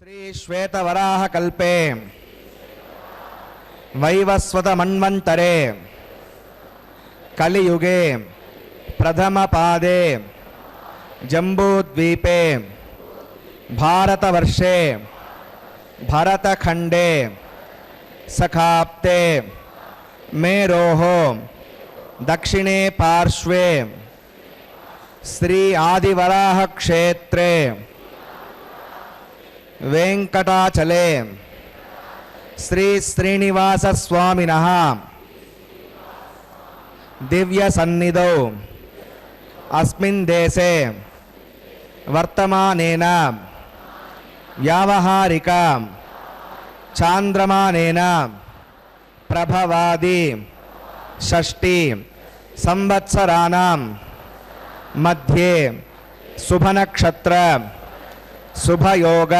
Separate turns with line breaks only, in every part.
श्री श्वेतवराह कल्पे वैवस्वत मन्वन्तरे कलियुगे प्रथम पादे जम्बूद्वीपे भारतवर्षे भरतखंडे सखाप्ते मेरोः दक्षिणे पार्श्वे श्री आदिवराह क्षेत्रे वेंकटाचले श्री श्रीनिवास स्वामिनः दिव्य सन्निधौ अस्मिन् देशे वर्तमानेन व्यावहारिक चांद्रमानेन प्रभवादि षष्टि संवत्सराणां मध्ये शुभनक्षत्र शुभयोग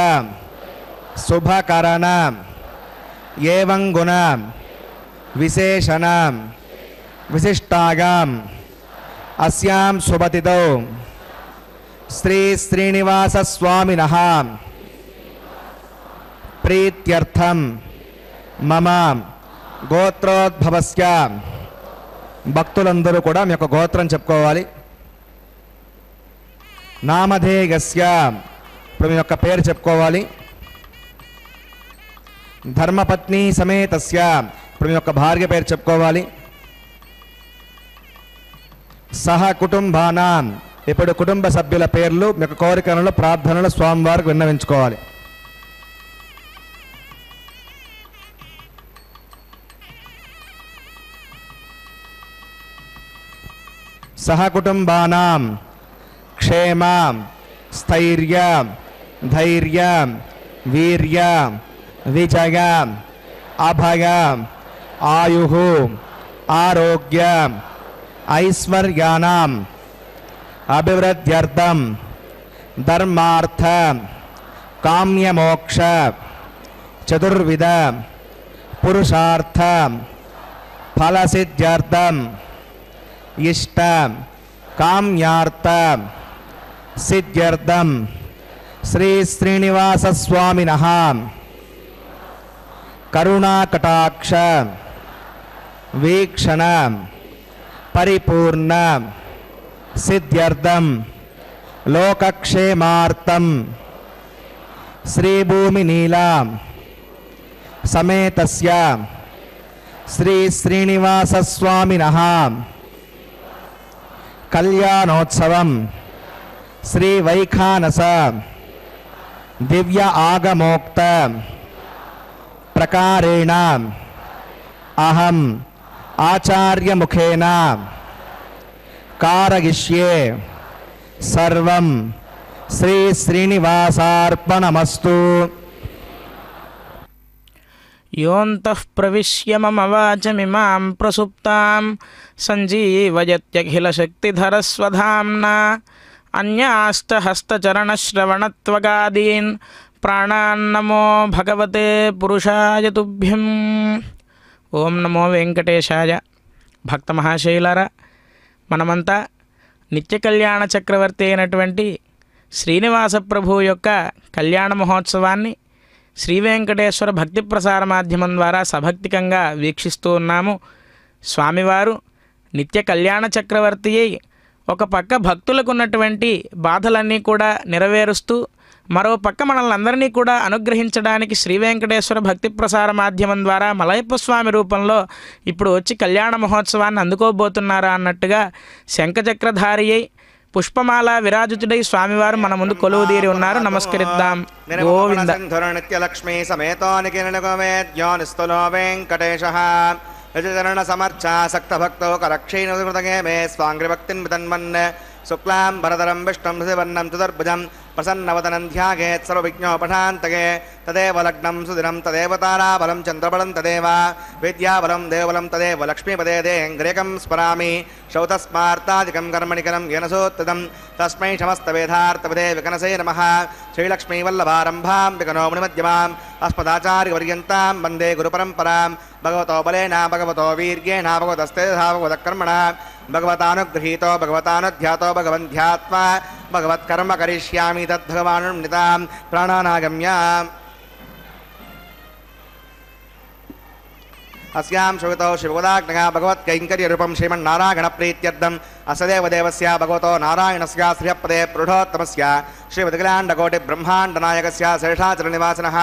शुभकरण एवं गुण विशेषण विशिष्टायाम् अस्यां शुभतिथौ श्री श्रीनिवास स्वामिनः प्रीत्यर्थं मम గోత్రోద్భవస్య భక్తులందరూ కూడా మీ యొక్క గోత్రం చెప్పుకోవాలి. నామధేయస్య ఇప్పుడు మీ యొక్క పేరు చెప్పుకోవాలి. ధర్మపత్ని సమేతస్య ఇప్పుడు మీ యొక్క భార్య పేరు చెప్పుకోవాలి. సహ కుటుంబానాం ఇప్పుడు కుటుంబ సభ్యుల పేర్లు మీ యొక్క కోరికలను ప్రార్థనలు స్వామివారికి విన్నవించుకోవాలి. सहकुटुंबानां क्षेम स्थैर्य धैर्य वीर्य विजय अभय आयुः आरोग्य ऐश्वर्याणाम् अभिवृद्ध्यर्थं धर्मार्थ काम्यमोक्ष चतुर्विध पुरुषार्थ फलसिद्ध्यर्थं इष्ट काम्यार्थ सिद्ध्यर्थं श्री श्रीनिवास स्वामिनः करुणाकटाक्ष वीक्षण परिपूर्ण सिद्ध्यर्थं लोकक्षेमार्थं श्रीभूमिनीला समेतस्य श्री श्रीनिवास स्वामिनः कल्याणोत्सवं श्री वैखानस दिव्य आगमोक्त प्रकारेण अहम आचार्य मुखेन कारयिष्ये सर्वं श्री श्रीनिवासार्पणमस्तु.
योऽन्तः प्रविश्य मम वाचमिमां प्रसुप्तां सञ्जीवयत्यखिलशक्तिधरस्वधाम्ना अन्याष्टहस्तचरणश्रवणत्वगादीन् प्राणान्नमो भगवते पुरुषाय तुभ्यं. ఓం నమో వెంకటేశాయ. భక్త మహాశైలారా, మనమంతా నిత్య కళ్యాణ చక్రవర్తి అయినటువంటి శ్రీనివాస ప్రభువు యొక్క కళ్యాణ మహోత్సవాన్ని శ్రీ వెంకటేశ్వర భక్తి ప్రసార మాధ్యమం ద్వారా సభక్తికంగా వీక్షిస్తూ ఉన్నాము. స్వామివారు నిత్య కళ్యాణ చక్రవర్తి అయి ఒక పక్క భక్తులకు ఉన్నటువంటి బాధలన్నీ కూడా నెరవేరుస్తూ మరో పక్క మనల్ని అందరినీ కూడా అనుగ్రహించడానికి శ్రీ వెంకటేశ్వర భక్తి ప్రసార మాధ్యమం ద్వారా మలయప్ప స్వామి రూపంలో ఇప్పుడు వచ్చి కళ్యాణ మహోత్సవాన్ని అందుకోబోతున్నారా అన్నట్టుగా శంఖచక్రధారి అయి పుష్పమాల విరాజితుడై స్వామివారు మన ముందు కొలువుదీరి ఉన్నారు. నమస్కరిద్దాం. గోవింద.
నిత్యలక్ష్మీ సమేతో నిఖిలగోవేద్యో నిస్తులో వెంకటేశః యజచరణ సమర్చా సక్త భక్తో కరక్షీణృతగే మే స్వాంగ్రిభక్తిన్ వితన్మన్ శుక్లాం భరధరం విష్ణుం శశివర్ణం చతుర్భుజం ప్రసన్నవదనం ధ్యాయేత్ సర్వవిఘ్నోపశాంతకే తదేవ లగ్నం సుదినం తదేవ తారాబలం చంద్రబలం తదేవ విద్యాబలం దేవబలం తదేవ లక్ష్మీపదే దేహేంగ్రేకం స్మరామి శౌతస్మార్తాదికం కర్మణికరం యనసోత్తదం తస్మై సమస్తవేదార్థపదే వికనసే నమః. శ్రీలక్ష్మీవల్లభారంభాం వికనో మునిమధ్యమాం అస్మదాచార్యపర్యంతాం వందే గురుపరంపరాం. భగవతో బలేన భగవతో వీర్యేణ భగవతస్తే భగవతః కర్మణ భగవతానుగృహీతో భగవతానుధ్యాతో భగవంధ్యాత్మా भगवत्कर्म करिष्यामि तद्भगवानुन्नितां प्राणानागम्य अस्यां श्रुतौ शिवगोदाग्नया भगवत्कैङ्कर्यरूपं श्रीमन्नारायणप्रीत्यर्थम् असदेवदेवस्य भगवतो नारायणस्य श्रियपदे पुरुषोत्तमस्य श्रीमद्कल्याण्डकोटिब्रह्माण्डनायकस्य शेषाचलनिवासिनः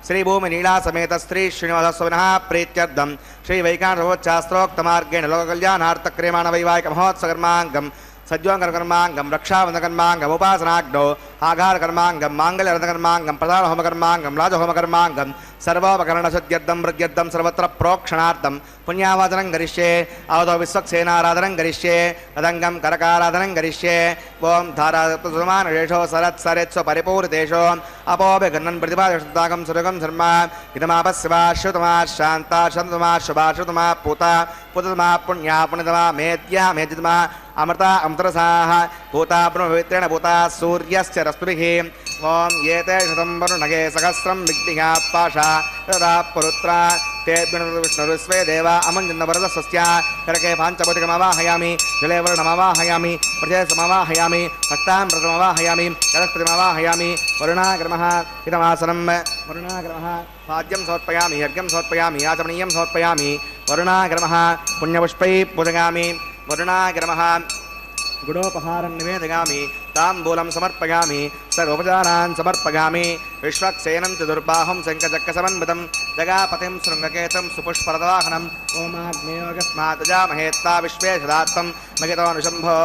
श्रीभूमिनीलासमेत श्री श्रीनिवासस्वामिनः प्रीत्यर्थं श्रीवैकाण्ठशास्त्रोक्तमार्गेण लोककल्याणार्थक्रियमाणवैवाहिकमहोत्सवकर्माङ्गं सज्जोङ्कर्माङ्गं रक्षाबन्धकर्माङ्गम् उपासनाग्नौ आघारकर्माङ्गं माङ्गल्यरथकर्माङ्गं प्रधानहोमकर्माङ्गं राजहोमकर्माङ्गं सर्वोपकरणशुद्ध्यर्थं मृग्यर्थं सर्वत्र प्रोक्षणार्थं पुण्यावादनं करिष्ये अवधो विश्वक्सेनाराधनं करिष्ये तदङ्गं करकाराधनं करिष्ये ओं धारासमानशेषो सरत्सरेत्सु परिपूरितेषु अपोभिघन्नं प्रतिपादशुद्धागं सुरगं धर्म इदमापस्यवा श्रुतमा शान्ता शन्तमा शुभा शुतमा पूता पुतमा पुण्या पुण्यतमा मेद्या मेद्यतमा अमृता अमृतरसाः भूता ब्रह्मपवित्रेण भूता सूर्यस्य रश्मिभिः ओं एते शतं वरुणगे सहस्रं विघ्निः पाशा तदा पुरुत्रा ते विष्णुरुस्वे देवा अमञ्जन्नवरदस्य करके पाञ्चभौतिकमवाहयामि जले वर्णमवाहयामि प्रजयसमवाहयामि भक्तामृतमवाहयामि जलस्पतिमवाहयामि वरुणाग्रमः इदमासनं वरुणाग्रमः पाद्यं समर्पयामि यज्ञं समर्पयामि आचमनीयं समर्पयामि वरुणाग्रमः पुण्यपुष्पैः पूजयामि वरुणाग्रमः गुडोपहारं निवेदयामि ताम्बूलं समर्पयामि सर्वोपचारान् समर्पयामि विश्वक्सेनं चतुर्बाहुं शङ्खचक्रसमन्वितं जगापतिं शृङ्गकेतं सुपुष्परदवाहनम् ओमाग्नेयोगस्मात्जामहेत्ता विश्वे सदात्तं मगितोऽनुशम्भो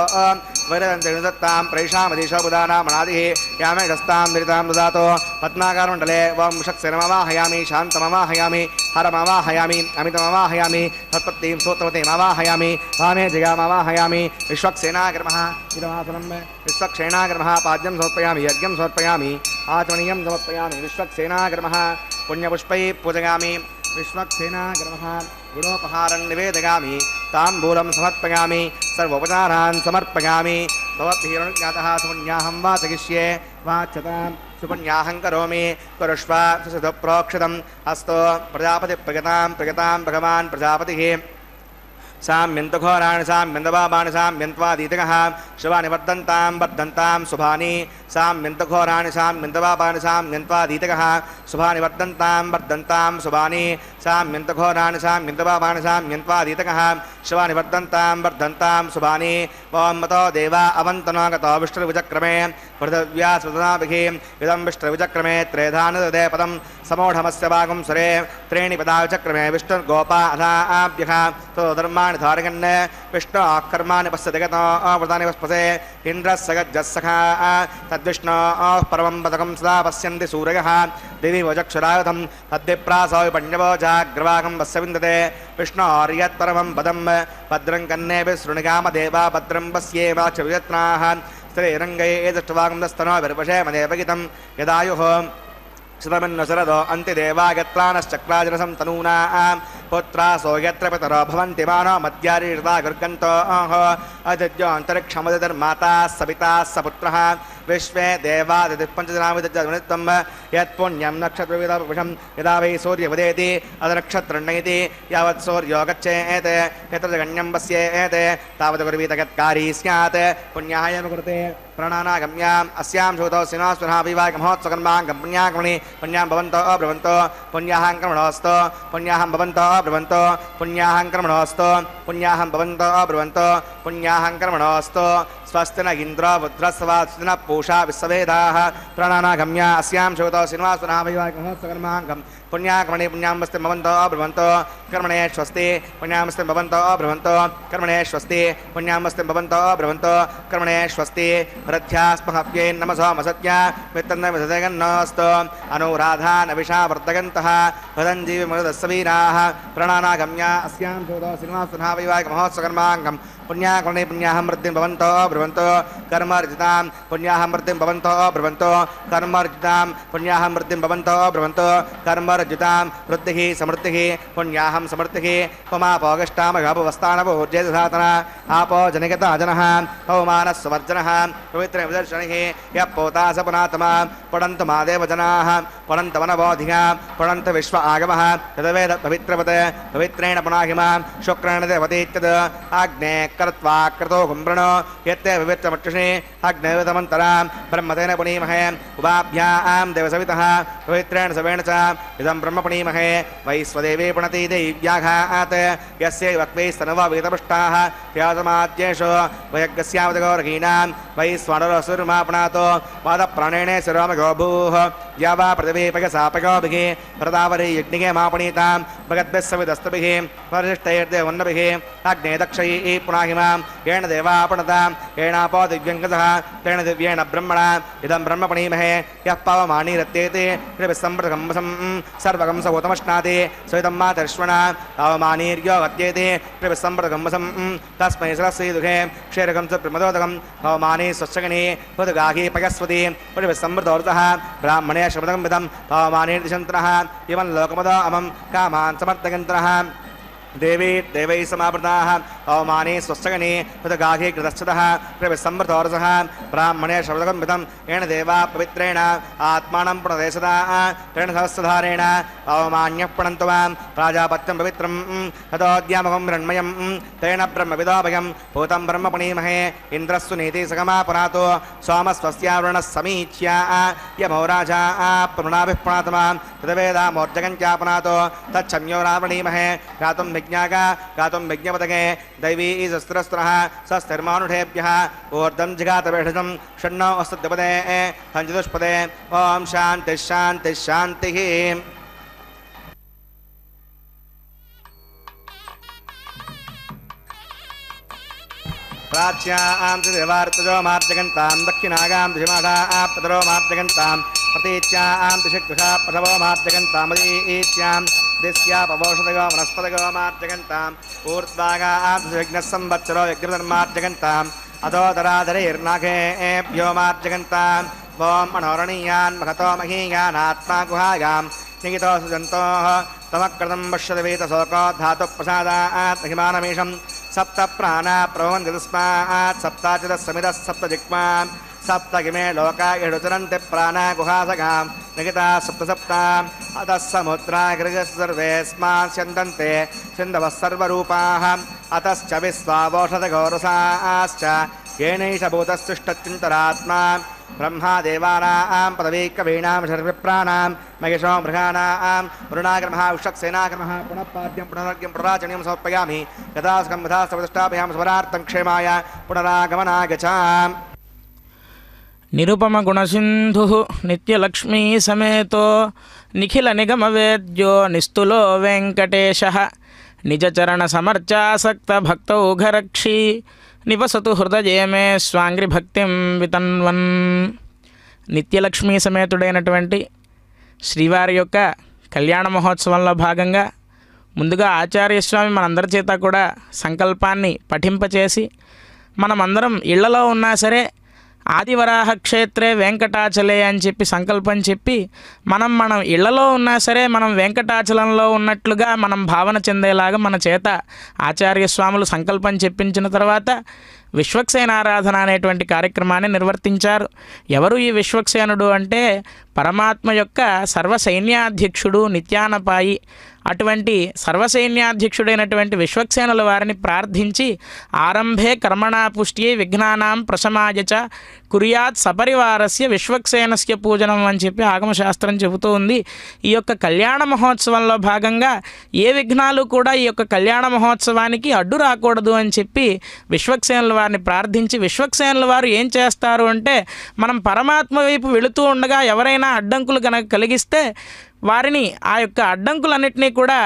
वैरदन्तिनुदत्तां प्रैषामधीशो बुधानामनादिः यामेशस्तां निरितां ददातो पद्माकारमण्डले वं विश्वक्सेनमवाहयामि शान्तमवाहयामि हरमवाहयामि अमितमवाहयामि तत्पत्तिं सूत्रवतीमवाहयामि वामे जगामवाहयामि विश्वक्सेनाग्रमः इदमासनं विश्वक्सेनाग्रमः पाद्यं समर्पयामि यज्ञं समर्पयामि आचमनीयं समर्पयामि विश्वक्सेनाग्रमः पुण्यपुष्पैः पूजयामि विश्वक्सेनाग्रमः गुणोपहारं निवेदयामि ताम्बूलं समर्पयामि सर्वोपचारान् समर्पयामि भवद्भिरुज्ञातः सुपुण्याहं वाचयिष्ये वाच्यतां सुपुण्याहं करोमि कुरुष्व सुप्रोक्षितम् अस्तु प्रजापतिप्रगतां प्रगतां भगवान् प्रजापतिः साम्यन्तघोराणि साम्यन्तपापानि साम्यन्त्वादीतकः शिवानि वर्धन्तां शुभानि साम्यन्तघोराणि साम्यन्तपापानि साम्यन्त्वादीतकः शुभानि वर्धन्तां शुभानि साम्यन्तघोराणि साम्यन्तपापानि साम्यन्त्वादीतकः शिवानि वर्धन्तां शुभानि ओं मतो देवा अवन्तनो गतो विष्णुर्विचक्रमे पृथिव्या सुतनाभिः इदं विष्णुर्विचक्रमे त्रेधानुदे पदं समूढमस्य भागं सुरे त्रीणि पदा विचक्रमे विष्णुर्गोपा अथाभ्यः तो धर्माणि धारयन् विष्णु कर्माणि पश्यति गतो व्रतानि वस्पसे इन्द्रस्य गज्जस्सखा तद्विष्णो परमं पदकं सदा पश्यन्ति सूरयः दिवि वचक्षुरायुधं तद्विप्रासो विपण्यवो जाग्रवाकं वस्य विन्दते विष्णोर्यत्परमं पदं भद्रं कन्नेऽपि शृणुगामदेवा भद्रं पश्येवाक्षवियत्नाः स्त्रीरङ्गै एतष्टवागं दस्तनो विर्वशेमदेवगितं यदायुः शतमन्वशरदो अन्तिदेवा यत्रानश्चक्राजनसं तनूनां पुत्रासो यत्र पितरो भवन्ति मानो मद्यारीर्वा गुर्गन्तो अदित्यो अन्तरिक्षमदिर्माता सविता सपुत्रः विश्वे देवादिपञ्चजनामिदं यत्पुण्यं नक्षत्रविदं यदा वै सूर्यवदेति अदनक्षत्रण्यैति यावत् सूर्यो गच्छेत् यत्र जगण्यं पश्येत् तावत् कुर्वीत यत्कारी स्यात् पुण्याय कृते प्राणानागम्याम् अस्यां श्रुतौ श्रीनिवासः विवाहमहोत्सवकर्माङ्गं पुण्याकर्मणि पुण्यां भवन्तो अब्रुवन्तो पुण्याहं कर्मणोऽस्तु पुण्याहं भवन्तो अब्रुवन्तो पुण्याहं कर्मणोऽस्तु पुण्याहं भवन्तो अब्रुवन्तो पुण्याहं कर्मणोऽस्तु स्वस्ति न इन्द्रो वृद्धस्वास्ति न पूषा विश्ववेदाः प्राणानागम्य अस्यां श्रुतौ श्रीनिवासः विवाहमहोत्सवकर्माङ्गं पुण्याकर्मणि पुण्यामस्ति भवन्तो अब्रुवन्तो कर्मणे स्वस्ति पुण्यामस्ति भवन्तो अब्रुवन्तो कर्मणे स्वस्ति पुण्यामस्ति भवन्तो अब्रुवन्तो कर्मणे स्वस्ति वृद्ध्यास्महव्यै नमसो मसत्या वित्तन्नस्तु अनुराधा नविषा वर्तगन्तः भदञ्जीविमृदस्वीराः प्राणानागम्य अस्यां श्रुतौ श्रीनिवासः विवाहमहोत्सवकर्माङ्गं पुण्याकर्मणि पुण्याहं वृद्धिं भवन्तो ब्रुवन्तो कर्मर्जितां पुण्याहं वृद्धिं भवन्तो ब्रुवन्तो कर्मर्जितां पुण्याहं वृद्धिं भवन्तो ब्रुवन्तो कर्मर्जितां वृद्धिः समृद्धिः पुण्याहं समृद्धिः पुमापोगष्टामघापवस्थानभोज्यसाधन आपो जनिगता जनः पौमानस्वर्जनः पवित्रविदर्शनिः यः पोता स पुनात्मा पठन्तु मादेव जनाः पठन्तु वनबोधिया पठन्तु विश्व आगमः यदवेद पवित्रवत् पवित्रेण पुनाहिमा शुक्रेण देवतीत्यद् आग्ने करत्वा क्रतो कुम्भृणो यत्ते विवित्रमक्षिणे अग्निवितमन्तरां ब्रह्मतेन पुनीमहे उभाभ्यां देवसवितः पवित्रेण सवेण च इदं ब्रह्म पुनीमहे वैश्वदेवी पुनति दैव्याघात् यस्य वक्वैस्तनवा वेदपुष्टाः त्यातमाद्येषु वयज्ञस्यावदगौरहीनां वैश्वानरसुर्मापणातो पादप्राणेन शिरोमगो भूः या वा पृथिवीपगसापगोभिः प्रदावरी यज्ञिके मापणीतां भगद्भिः सविदस्तभिः वरिष्ठैर्देवन्नभिः अग्ने दक्षैः पुनाहिमां येन देवापणतां येनापो दिव्यङ्गतः तेन दिव्येण ब्रह्मणा इदं ब्रह्म पुनीमहे यः पावमानीरत्येते त्रिभिस्सम्प्रथगम्सं सर्वगं सवोतमश्नाति सवितं मातर्श्वणा पावमानीर्यो गत्येते त्रिभिस्सम्प्रथगम्सं तस्मै सरस्वतीदुःखे क्षीरकं च प्रमदोदकं पावमानी स्वच्छगणे हृदगाही पयस्वती त्रिभिस्सम्प्रतोर्तः ब्राह्मणे शब्दं विदं पावमानीर्दिशन्तरः इमं लोकमदो अमं कामान् समर्थयन्तरः देवी देवैः समावृताः पवमाने स्वच्छगणे हृदगाघे कृतश्चतः प्रविसम्मृतोरसः ब्राह्मणे शब्दगम्भितं येन देवा पवित्रेण आत्मानं प्रणदेशदा तेन सहस्रधारेण पवमान्यः प्रणन्तु मां प्राजापत्यं पवित्रं ततोद्यामकं हिरण्मयं तेन ब्रह्मविदोभयं भूतं ब्रह्म पुनीमहे इन्द्रस्सु नीति सगमापुनातो सोमस्वस्यावृणः समीच्या यमो राजा पुनराभिः पुनातु मां तदवेदामोर्जगञ्चापुनातो तच्छम्यो रावणीमहे गातुं गातुं विज्ञपदगे दैवी शस्त्रस्त्रः सस्तिर्मानुषेभ्यः ऊर्ध्वं जिघातवेषजं षण्णो अस्तुद्यपदे हञ्चतुष्पदे ॐ शान्तिः शान्तिः शान्तिः। प्राच्यां देवार्तजो मार्जगन्तां दक्षिणागां दिशमाधाः पतरो मार्जगन्तां प्रतीच्यां दिशग्रहा पशवो मार्जगन्तामदीच्यां दिश्यापवोषधगो वनस्पतगो मार्जगन्ताम् ऊर्ध्वागां दिशविघ्नः संवत्सरो यज्ञधर्मार्जगन्ताम् अधो दराधरैर्नागेभ्यो मार्जगन्ताम् ॐ मनोरणीयान् महतो महीयानात्मा गुहायां निहितो सुजन्तोः तमकृतं पश्यति वेतशोको धातुप्रसादात् महिमानमीशं सप्त प्राणा प्रभवन्ति तस्मात् सप्ताचितः समितः सप्तजिह्वां सप्तगिमे लोका इडुचरन्ति प्राणा गुहासगां निहिता सप्तसप्ताम् अतः समुद्रा गृहः सर्वेऽस्मान् स्यन्दन्ते सिन्धवः सर्वरूपाः अतश्च विश्वावोषधगौरसाश्च येनैष भूतस्तिष्ठच्चिन्तरात्मा ब्रह्मा देवानां पदवीकवीनां शर्विप्राणां महेशो मृगाणां वरुणाग्रमः उषक्सेनाग्रमः पुनः पाद्यं पुनरर्घ्यं पुनराचरणीयं समर्पयामि यथास्कं यथा सर्वदष्टाभ्यां स्मरार्थं क्षेमाय पुनरागमनागच्छाम्।
निरुपम गुणसिंधु नित्यलक्ष्मी समेतो निखिल निगम वेद्यो निस्तुलो वेंकटेशः निजचरण समर्चासक्त भक्तौघरक्षी निवसतु हृदये मे स्वांग्रि भक्तिं वितन्वन्। నిత్యలక్ష్మీ సమేతుడైనటువంటి శ్రీవారి యొక్క కళ్యాణ మహోత్సవంలో భాగంగా ముందుగా ఆచార్యస్వామి మనందరి చేత కూడా సంకల్పాన్ని పఠింపచేసి మనమందరం ఇళ్లలో ఉన్నా సరే ఆదివరాహ క్షేత్రే వెంకటాచలే అని చెప్పి సంకల్పం చెప్పి మనం ఇళ్లలో ఉన్నా సరే మనం వెంకటాచలంలో ఉన్నట్లుగా మనం భావన చెందేలాగా మన చేత ఆచార్యస్వాములు సంకల్పం చెప్పించిన తర్వాత విశ్వక్సేనారాధన అనేటువంటి కార్యక్రమాన్ని నిర్వర్తించారు. ఎవరు ఈ విశ్వక్సేనుడు అంటే పరమాత్మ యొక్క సర్వసైన్యాధ్యక్షుడు నిత్యానపాయి. అటువంటి సర్వసైన్యాధ్యక్షుడైనటువంటి విశ్వక్సేనుల వారిని ప్రార్థించి ఆరంభే కర్మణా పుష్ట్యై విఘ్నానాం ప్రశమాయ చ కుర్యాత్ సపరివారస్య విశ్వక్సేనస్య పూజనం అని చెప్పి ఆగమశాస్త్రం చెబుతూ ఉంది. ఈ యొక్క కళ్యాణ మహోత్సవంలో భాగంగా ఏ విఘ్నాలు కూడా ఈ యొక్క కళ్యాణ మహోత్సవానికి అడ్డు రాకూడదు అని చెప్పి విశ్వక్సేనుల వారిని ప్రార్థించి విశ్వక్సేనుల వారు ఏం చేస్తారు అంటే మనం పరమాత్మ వైపు వెళుతూ ఉండగా ఎవరైనా అడ్డంకులు కనుక కలిగిస్తే వారిని ఆ యొక్క అడ్డంకులన్నింటినీ కూడా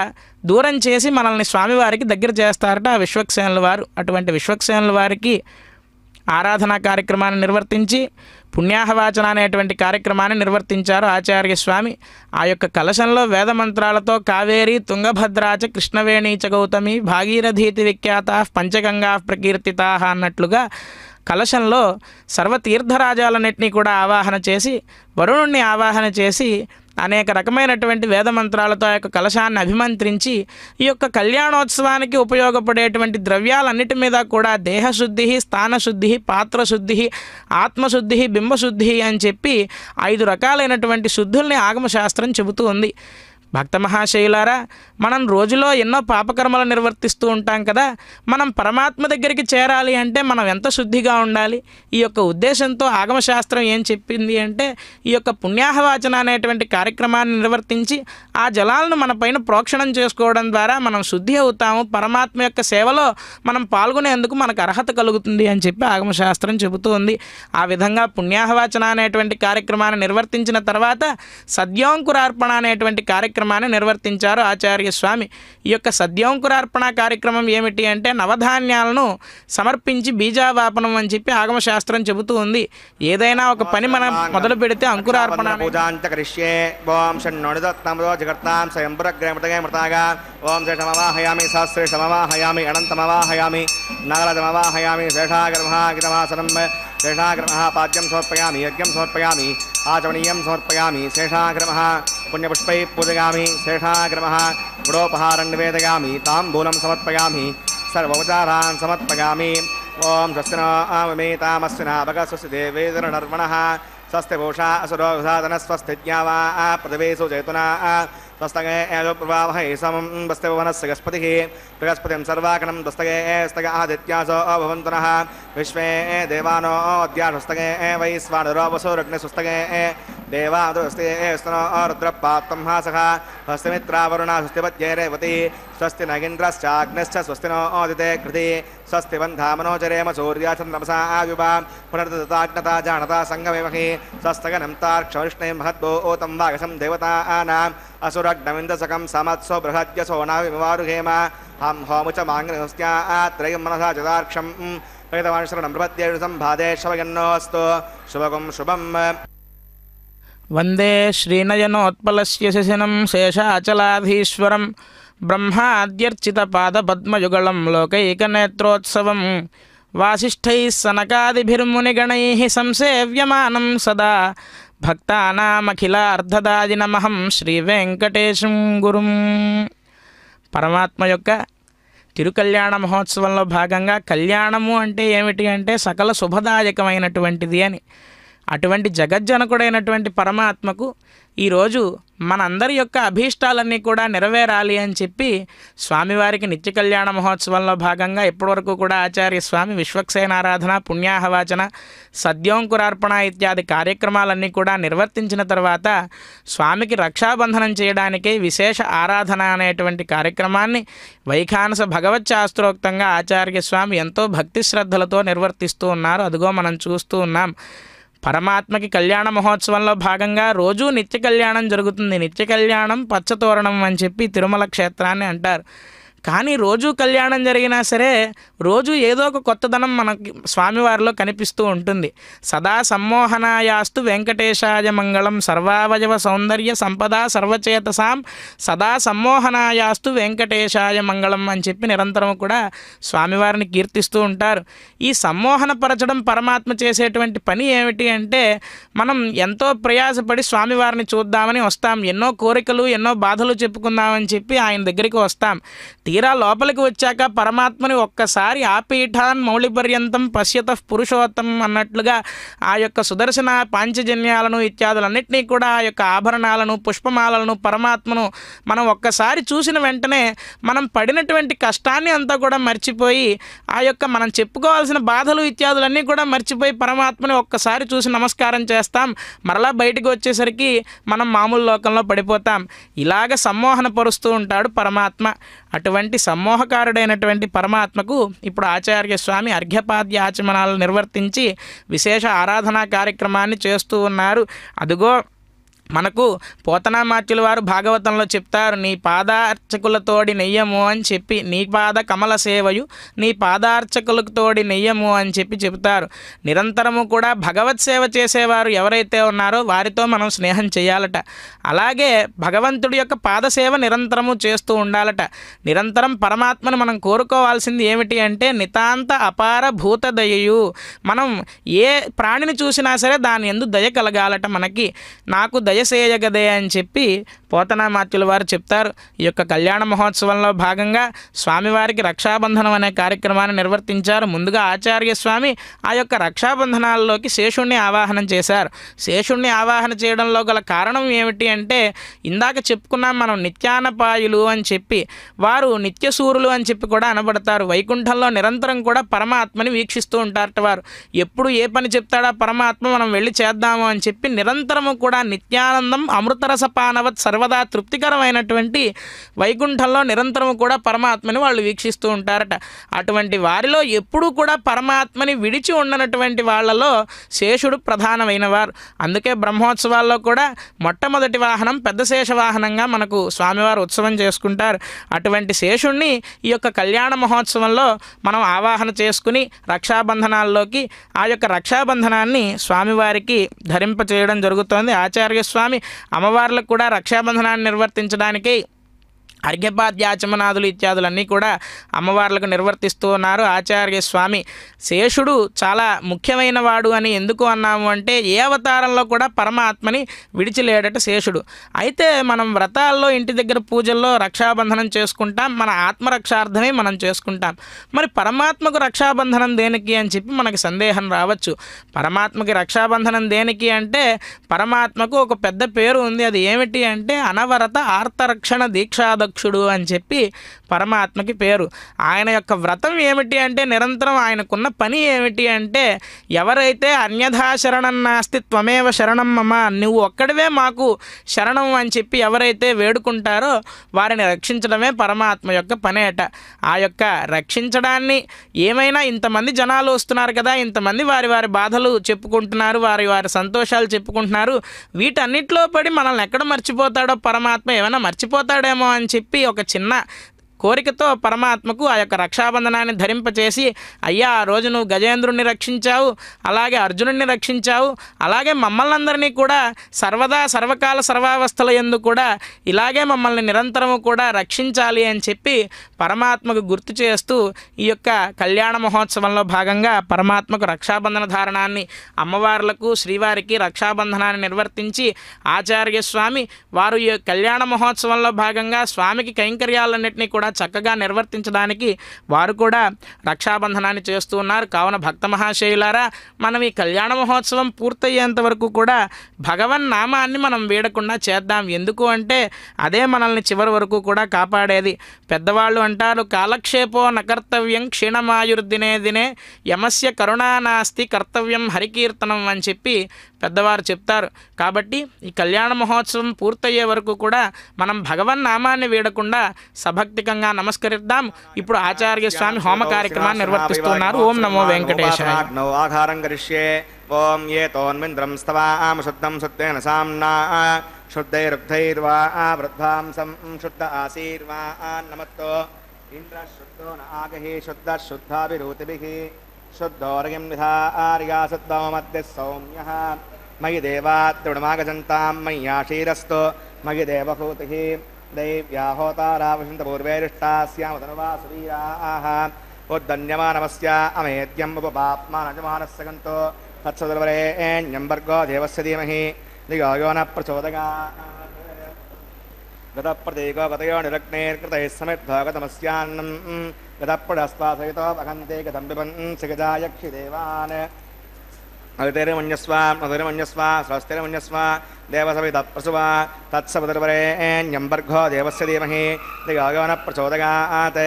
దూరం చేసి మనల్ని స్వామివారికి దగ్గర చేస్తారట ఆ విశ్వక్సేనుల వారు. అటువంటి విశ్వక్సేనుల వారికి ఆరాధనా కార్యక్రమాన్ని నిర్వర్తించి పుణ్యాహవాచన అనేటువంటి కార్యక్రమాన్ని నిర్వర్తించారు ఆచార్య స్వామి. ఆ యొక్క కలశంలో వేదమంత్రాలతో కావేరి తుంగభద్రాచ కృష్ణవేణీచ గౌతమి భాగీరథీతి విఖ్యాత పంచగంగా ప్రకీర్తితా అన్నట్లుగా కలశంలో సర్వతీర్థరాజాలన్నింటినీ కూడా ఆవాహన చేసి వరుణుణ్ణి ఆవాహన చేసి అనేక రకమైనటువంటి వేదమంత్రాలతో ఆ యొక్క కలశాన్ని అభిమంత్రించి ఈ యొక్క కళ్యాణోత్సవానికి ఉపయోగపడేటువంటి ద్రవ్యాలన్నిటి మీద కూడా దేహశుద్ధి, స్థానశుద్ధి, పాత్రశుద్ధి, ఆత్మశుద్ధి, బింబశుద్ధి అని చెప్పి 5 రకాలైనటువంటి శుద్ధుల్ని ఆగమశాస్త్రం చెబుతూ ఉంది. భక్త మహాశయులారా, మనం రోజులో ఎన్నో పాపకర్మలు నిర్వర్తిస్తూ ఉంటాం కదా. మనం పరమాత్మ దగ్గరికి చేరాలి అంటే మనం ఎంత శుద్ధిగా ఉండాలి? ఈ యొక్క ఉద్దేశంతో ఆగమశాస్త్రం ఏం చెప్పింది అంటే, ఈ యొక్క పుణ్యాహవాచన అనేటువంటి కార్యక్రమాన్ని నిర్వర్తించి ఆ జలాలను మన పైన ప్రోక్షణం చేసుకోవడం ద్వారా మనం శుద్ధి అవుతాము, పరమాత్మ యొక్క సేవలో మనం పాల్గొనేందుకు మనకు అర్హత కలుగుతుంది అని చెప్పి ఆగమశాస్త్రం చెబుతూ ఉంది. ఆ విధంగా పుణ్యాహవాచన అనేటువంటి కార్యక్రమాన్ని నిర్వర్తించిన తర్వాత సద్యోంకురార్పణ అనేటువంటి కార్యక్రమాన్ని నిర్వర్తించారు ఆచార్య స్వామి. ఈ యొక్క సద్యోంకురార్పణ కార్యక్రమం ఏమిటి అంటే, నవధాన్యాలను సమర్పించి బీజావాపనం అని చెప్పి ఆగమశాస్త్రం చెబుతూ ఉంది. ఏదైనా ఒక పని మనం మొదలు పెడితే అంకురార్పణ
ఓం శేషమవాహయామి సహస్రేషమవాహయామి అనంతమవాహయామి నాగలజమవాహయామి శేషాగ్రమహాగితమాసనం శేషాగ్రమః పాద్యం సమర్పయామి యజ్ఞం సమర్పయామి ఆచమనీయం సమర్పయామి శేషాగ్రమః పుణ్యపుష్పై పూజయామి శేషాగ్రమః గుడోపహారం నివేదయామి తాంబూలం సమర్పయామి సర్వోపచారాన్ సమర్పయామి. ఓం స్వస్తినో అమేతామస్వినా భగస్వస్తి దేవేంద్రనర్వణః స్వస్తి భూషా అసురో సాధన స్వస్తి జ్ఞావా పృథివీసు జైతునా స్వస్తగే ఏజోప్రవాహై సమం వస్తే భువనస్య గస్పతిః బృహస్పతిం సర్వాకణం దస్తగే స్తగ ఆదిత్యాసో భవంతునః విశ్వే దేవానో అద్యాస్తగే వైశ్వానరో వసోరగ్నిసుస్తగే దేవాదృస్తే స్తనో రుద్రపాత్తం హాసః స్వస్తిమిత్రావరుణ స్వస్తిపత్యే రేవతి స్వస్తి నగేంద్రశ్చాగ్నిశ్చ స్వస్తినో ఆదితే కృతి స్వస్తి బంధామనోచరేమ సూర్యాచంద్రమసా ఆయువ పునర్దతాజ్ఞతా జానతా సంగమేమహి స్వస్తగనం తార్క్షవిష్ణే మహద్భూతం వాగసం దేవతానాం అసురగ్నమిందసకం సమత్సో బృహద్యసో నావిమారుహేమ హం హోముచ మాంగనస్త్రయం మనసా చదార్క్షం వేదవాంశరణం ప్రపద్యేషు సంభాదే శవయన్నోస్తు శుభగం శుభం.
వందే శ్రీనయనోత్పలస్య శశినం శేషాచలాధీశ్వరం బ్రహ్మాద్యర్చితపాదపద్మయుగళం లోకైకనేత్రోత్సవం వాసిష్ఠైः సనకాదిభిర్మునిగణైः సంసేవ్యమానం సదా భక్తానామఖిలార్ధదాజినమహం శ్రీవేంకటేశం గురుం. పరమాత్మ యొక్క తిరుకళ్యాణ మహోత్సవంలో భాగంగా కళ్యాణము అంటే ఏమిటి అంటే సకల శుభదాయకమైనటువంటిది అని. అటువంటి జగజ్జనకుడైనటువంటి పరమాత్మకు ఈరోజు మనందరి యొక్క అభీష్టాలన్నీ కూడా నెరవేరాలి అని చెప్పి స్వామివారికి నిత్య కళ్యాణ మహోత్సవంలో భాగంగా ఇప్పటివరకు కూడా ఆచార్య స్వామి విశ్వక్సేనారాధన, పుణ్యాహవాచన, సద్యోంకురార్పణ ఇత్యాది కార్యక్రమాలన్నీ కూడా నిర్వర్తించిన తర్వాత స్వామికి రక్షాబంధనం చేయడానికే విశేష ఆరాధన అనేటువంటి కార్యక్రమాన్ని వైఖానస భగవత్ శాస్త్రోక్తంగా ఆచార్య స్వామి ఎంతో భక్తి శ్రద్ధలతో నిర్వర్తిస్తూ ఉన్నారు. అదిగో మనం చూస్తూ ఉన్నాం. పరమాత్మకి కళ్యాణ మహోత్సవంలో భాగంగా రోజూ నిత్య కళ్యాణం జరుగుతుంది. నిత్య కళ్యాణం పచ్చతోరణం అని చెప్పి తిరుమల క్షేత్రాన్ని అంటారు. కానీ రోజు కళ్యాణం జరిగినా సరే రోజు ఏదో ఒక కొత్తదనం మనకి స్వామివారిలో కనిపిస్తూ ఉంటుంది. సదా సమ్మోహనాయాస్తు వెంకటేశాయ మంగళం సర్వావయవ సౌందర్య సంపదా సర్వచేతసాం సదా సమ్మోహనాయాస్తు వెంకటేశాయ మంగళం అని చెప్పి నిరంతరం కూడా స్వామివారిని కీర్తిస్తూ ఉంటారు. ఈ సమ్మోహనపరచడం పరమాత్మ చేసేటువంటి పని ఏమిటి అంటే, మనం ఎంతో ప్రయాసపడి స్వామివారిని చూద్దామని వస్తాం, ఎన్నో కోరికలు ఎన్నో బాధలు చెప్పుకుందామని చెప్పి ఆయన దగ్గరికి వస్తాం. తీరా లోపలికి వచ్చాక పరమాత్మని ఒక్కసారి ఆపీఠాన్ మౌళిపర్యంతం పశ్యత పురుషోత్తం అన్నట్లుగా ఆ యొక్క సుదర్శన పాంచజన్యాలను ఇత్యాదులన్నింటినీ కూడా ఆ యొక్క ఆభరణాలను పుష్పమాలను పరమాత్మను మనం ఒక్కసారి చూసిన వెంటనే మనం పడినటువంటి కష్టాన్ని అంతా కూడా మర్చిపోయి ఆ యొక్క మనం చెప్పుకోవాల్సిన బాధలు ఇత్యాదులన్నీ కూడా మర్చిపోయి పరమాత్మని ఒక్కసారి చూసి నమస్కారం చేస్తాం. మరలా బయటికి వచ్చేసరికి మనం మామూలు లోకంలో పడిపోతాం. ఇలాగ సమ్మోహన పరుస్తూ ఉంటాడు పరమాత్మ. అటువంటి సమ్మోహకారుడైనటువంటి పరమాత్మకు ఇప్పుడు ఆచార్య స్వామి అర్ఘ్యపాద్య ఆచమనాలు నిర్వర్తించి విశేష ఆరాధనా కార్యక్రమాన్ని చేస్తూ ఉన్నారు. అదిగో మనకు పోతనామాత్యుల వారు భాగవతంలో చెప్తారు, నీ పాదార్చకులతోడి నెయ్యము అని చెప్పి, నీ పాద కమల సేవయు నీ పాదార్చకులతోడి నెయ్యము అని చెప్పి చెబుతారు. నిరంతరము కూడా భగవత్ సేవ చేసేవారు ఎవరైతే ఉన్నారో వారితో మనం స్నేహం చేయాలట. అలాగే భగవంతుడి యొక్క పాదసేవ నిరంతరము చేస్తూ ఉండాలట. నిరంతరం పరమాత్మను మనం కోరుకోవాల్సింది ఏమిటి అంటే నితాంత అపార భూత దయయు. మనం ఏ ప్రాణిని చూసినా సరే దాని యందు దయ కలగాలట. మనకి నాకు దయ వయసేయగదే అని చెప్పి పోతనామాత్యుల వారు చెప్తారు. ఈ యొక్క కళ్యాణ మహోత్సవంలో భాగంగా స్వామివారికి రక్షాబంధనం అనే కార్యక్రమాన్ని నిర్వర్తించారు. ముందుగా ఆచార్య స్వామి ఆ యొక్క రక్షాబంధనాల్లోకి శేషుణ్ణి ఆవాహనం చేశారు. శేషుణ్ణి ఆవాహన చేయడంలో గల కారణం ఏమిటి అంటే, ఇందాక చెప్పుకున్నాం మనం నిత్యానపాయులు అని చెప్పి, వారు నిత్యసూరులు అని చెప్పి కూడా అనబడతారు. వైకుంఠంలో నిరంతరం కూడా పరమాత్మని వీక్షిస్తూ ఉంటారట వారు. ఎప్పుడు ఏ పని చెప్తాడా పరమాత్మ, మనం వెళ్ళి చేద్దాము అని చెప్పి నిరంతరము కూడా నిత్యానందం అమృతరసపానవత్ సర్వదా తృప్తికరమైనటువంటి వైకుంఠంలో నిరంతరము కూడా పరమాత్మని వాళ్ళు వీక్షిస్తూ ఉంటారట. అటువంటి వారిలో ఎప్పుడూ కూడా పరమాత్మని విడిచి ఉండనటువంటి వాళ్ళలో శేషుడు ప్రధానమైన వారు. అందుకే బ్రహ్మోత్సవాల్లో కూడా మొట్టమొదటి వాహనం పెద్ద శేష వాహనంగా మనకు స్వామివారు ఉత్సవం చేసుకుంటారు. అటువంటి శేషుణ్ణి ఈ యొక్క కళ్యాణ మహోత్సవంలో మనం ఆవాహన చేసుకుని రక్షాబంధనాల్లోకి ఆ యొక్క రక్షాబంధనాన్ని స్వామివారికి ధరింపచేయడం జరుగుతోంది. ఆచార్య స్వామి అమ్మవార్లకు కూడా రక్షాబంధనాన్ని నిర్వర్తించడానికి అర్ఘ్యపాద్యాచమనాదులు ఇత్యాదులన్నీ కూడా అమ్మవార్లకు నిర్వర్తిస్తూ ఉన్నారు ఆచార్య స్వామి. శేషుడు చాలా ముఖ్యమైన వాడు అని ఎందుకు అన్నాము అంటే, ఏ అవతారంలో కూడా పరమాత్మని విడిచిలేడట శేషుడు. అయితే మనం వ్రతాల్లో ఇంటి దగ్గర పూజల్లో రక్షాబంధనం చేసుకుంటాం, మన ఆత్మరక్షార్థమే మనం చేసుకుంటాం. మరి పరమాత్మకు రక్షాబంధనం దేనికి అని చెప్పి మనకి సందేహం రావచ్చు. పరమాత్మకి రక్షాబంధనం దేనికి అంటే, పరమాత్మకు ఒక పెద్ద పేరు ఉంది. అది ఏమిటి అంటే అనవరత ఆర్తరక్షణ దీక్షాదక్షుడు అని చెప్పి పరమాత్మకి పేరు. ఆయన యొక్క వ్రతం ఏమిటి అంటే, నిరంతరం ఆయనకున్న పని ఏమిటి అంటే, ఎవరైతే అన్యథా శరణం నాస్తి త్వమేవ శరణం మమ, నువ్వు ఒక్కడివే మాకు శరణం అని చెప్పి ఎవరైతే వేడుకుంటారో వారిని రక్షించడమే పరమాత్మ యొక్క పనేట. ఆ యొక్క రక్షించడాన్ని ఏమైనా ఇంతమంది జనాలు వస్తున్నారు కదా, ఇంతమంది వారి వారి బాధలు చెప్పుకుంటున్నారు, వారి వారి సంతోషాలు చెప్పుకుంటున్నారు, వీటన్నిటిలో పడి మనల్ని ఎక్కడ మర్చిపోతాడో పరమాత్మ, ఏమైనా మర్చిపోతాడేమో అని చెప్పి ఒక చిన్న కోరికతో పరమాత్మకు ఆ యొక్క రక్షాబంధనాన్ని ధరింపచేసి, అయ్యా ఆ రోజు నువ్వు గజేంద్రుణ్ణి రక్షించావు, అలాగే అర్జునుడిని రక్షించావు, అలాగే మమ్మల్ని అందరినీ కూడా సర్వదా సర్వకాల సర్వావస్థల యందు కూడా ఇలాగే మమ్మల్ని నిరంతరము కూడా రక్షించాలి అని చెప్పి పరమాత్మకు గుర్తు చేస్తూ ఈ యొక్క కళ్యాణ మహోత్సవంలో భాగంగా పరమాత్మకు రక్షాబంధన ధారణాన్ని అమ్మవార్లకు శ్రీవారికి రక్షాబంధనాన్ని నిర్వర్తించి ఆచార్య స్వామి వారు ఈ కళ్యాణ మహోత్సవంలో భాగంగా స్వామికి కైంకర్యాలన్నింటినీ కూడా చక్కగా నిర్వర్తించడానికి వారు కూడా రక్షాబంధనాన్ని చేస్తూ ఉన్నారు. కావున భక్త మహాశయులారా, మనం ఈ కళ్యాణ మహోత్సవం పూర్తయ్యేంత వరకు కూడా భగవన్ నామాన్ని మనం వీడకుండా చేద్దాం. ఎందుకు అంటే అదే మనల్ని చివరి వరకు కూడా కాపాడేది. పెద్దవాళ్ళు అంటారు, కాలక్షేపో నకర్తవ్యం క్షీణమాయుర్దినే దినే యమస్య కరుణా నాస్తి కర్తవ్యం హరికీర్తనం అని చెప్పి పెద్దవారు చెప్తారు. కాబట్టి ఈ కళ్యాణ మహోత్సవం పూర్తయ్యే వరకు కూడా మనం భగవన్ నామాన్ని వీడకుండా సభక్తికంగా నమస్కరిద్దాం. ఇప్పుడు ఆచార్య స్వామి హోమ కార్యక్రమాన్ని నిర్వర్తిస్తున్నారు. ఓం నమో వెంకటేశాయ.
ఆహారం కరిష్యే. ఓం ఏ తోన్మింద్రం స్తవాం శుద్ధం శుద్ధేన సామ్నా శుద్ధైరుద్ధైర్వా వృద్ధాంసం శుద్ధ ఆశీర్వా నమత్తో ఇంద్ర శుద్ధో నాగహి శుద్ధ శుద్ధాభిరూతిభిః శుద్ధోర్యం విధార్యా శుద్ధో మధ్య సౌమ్యః మయి దేవాత్రుడమాగజంతాం మయ్యాశీరస్తో మయి దేవహూతిః దైవ్యాహోతారావశంత పూర్వేరిష్టాస్యామతనువాసువీరాః ఉద్దన్యమానమస్య అమేద్యం ఉపపాప్మానజమానస్సగంతో తత్సదుర్వరేణ్యం భర్గో దేవస్య ధీమహి ధియో యో న ప్రచోదయాత్ గతప్రతీకో గతయో నిరగ్నేర్కృతైః సమిద్ధోగతమస్యాన్నం గతప్రడస్వాసహితో వహంతే గతం పిబన్సి గజాయక్షి దేవాన్ అవితేర్మన్యస్వ మధురమన్యస్వ స్వస్తిర్మన్యస్వ దేవసవిత ప్రసువ తత్సవితుర్వరేణ్యం భర్గో దేవస్య ధీమహి ధియో యో న ప్రచోదయాత్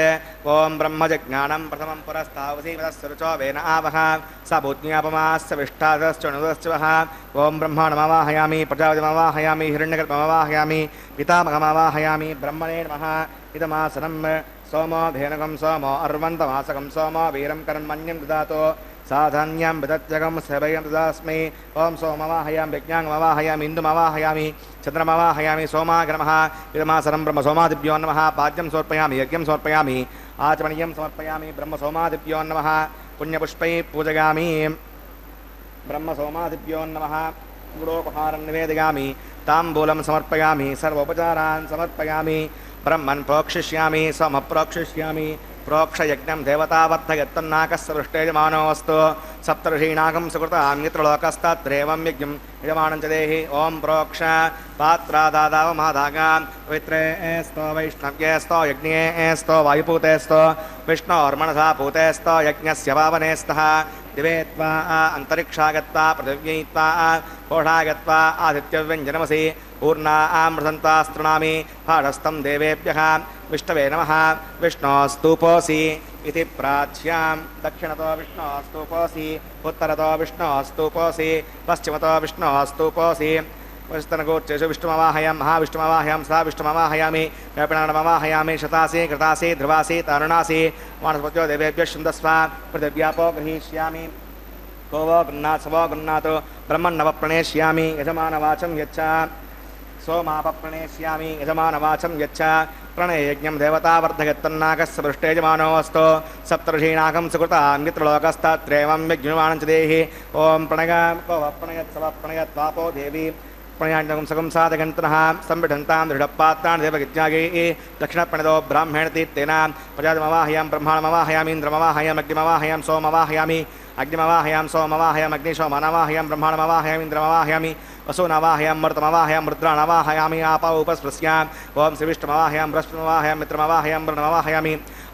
ఓం బ్రహ్మజజ్ఞానం ప్రథమం పురస్తావసీమతస్సురుచో వేన ఆవహ స భూజ్ఞాపమాస్య విష్టాదశ్చ వః ఓం బ్రహ్మాణమవాహయామి ప్రజాపతిమవాహయామి హిరణ్యగర్భమవాహయామి పితామహమవాహయామి బ్రహ్మణే నమః ఇదమాసనం సోమో ధేనుకం సోమో అర్వంతమాసకం సోమో వీరం కర్మణ్యం దదాతో సాధాన్యం విదత్యగం సభయం దదాస్మై ఓం సోమవాహయామి విజ్ఞానమవాహయామి ఇందుమవాహయామి చంద్రమవాహయామి సోమాగ్రమః ఇదమాసనం బ్రహ్మ సోమాదిభ్యో నమః పాద్యం సమర్పయామి యజ్ఞం సమర్పయామి ఆచమనీయం సమర్పయామి బ్రహ్మ సోమాదిభ్యో నమః పుణ్యపుష్పై పూజయామి బ్రహ్మ సోమాదిభ్యో నమః గుడోపహారం నివేదయామి తాంబూలం సమర్పయామి సర్వోపచారాన్ సమర్పయామి బ్రహ్మన్ ప్రోక్షిష్యామి సోమ ప్రోక్షిష్యామి ప్రోక్షయజ్ఞం దేవతావర్ధయత్తున్నాకస్య వృష్టేజమానోऽस्तु सप्तर्षीणाकं सुकृतां मित्रलोकस्तत्रेवं यज्ञं यजमानं च देहि ओम प्रोक्ष पात्रादादावमादागां पवित्रेस्तो वैष्णव्येस्तो यज्ञेस्तो वायुपूतेस्तो विष्णोर्मनसा पूतेस्तो यज्ञस्य पावनेस्तः दिवे त्वा अन्तरिक्षागत्वा पृथिव्यै कोषागत्वा आदित्यव्यञ्जनमसि पूर्णामृतन्तास्तृणामि फाढस्थं देवेभ्यः विष्णवे नमः विष्णोस्तूपोऽसि इति प्राच्यां दक्षिणतो विष्णोस्तूपोऽसि उत्तरतो विष्णोस्तूपोऽसि पश्चिमतो विष्णोस्तूपोऽसि वस्तनगोच्चेषु विष्णुमवाहयां महाविष्णुमवाहयां सा विष्णुमवाहयामि व्यापिणानमवाहयामि शतासि कृतासि ध्रुवासि तारुणासि मानसपत्यो देवेभ्यः शुन्दस्व पृथिव्यापो गृहीष्यामि को वो गृह्णात् स वो गृह्णातु ब्रह्मण्णव प्रणेष्यामि यजमानवाचं यच्च सोमापप्रणेष्यामि यजमानवाचं यच्च प्रणययज्ञं देवतावर्धयत्तन्नाकस्य पृष्ठेजमानोऽस्तु सप्तर्षीणाकं सुकृतां मित्रलोकस्तत्रेवं यज्ञमानं च देहि ॐ प्रणयत्सवप्रणयत्वापो देवी प्रणयाण्डकं सकं साधगन्तनः संविढन्तां दृढपात्रान् देवगिज्ञागैः दक्षिणप्रणतो ब्राह्मण तीर्थेन प्रजातमवाहयां ब्रह्माणमवाहयामि इन्द्रमवाहयाम् अग्निमवाहयां सोमवाहयामि अग्निमवाहयां सोमवाहयाम् अग्निशोमानवाहयां ब्रह्माणमवाहयामि इन्द्रमवाहयामि वसूनवाहयां मर्तमवाहयां रुद्राणवाहयामि आपा उपस्पृश्याम् ॐ श्रीविष्णुमवाहयां बृहस्पतिमवाहयां मित्रमवाहयां वरुणमवाहयामि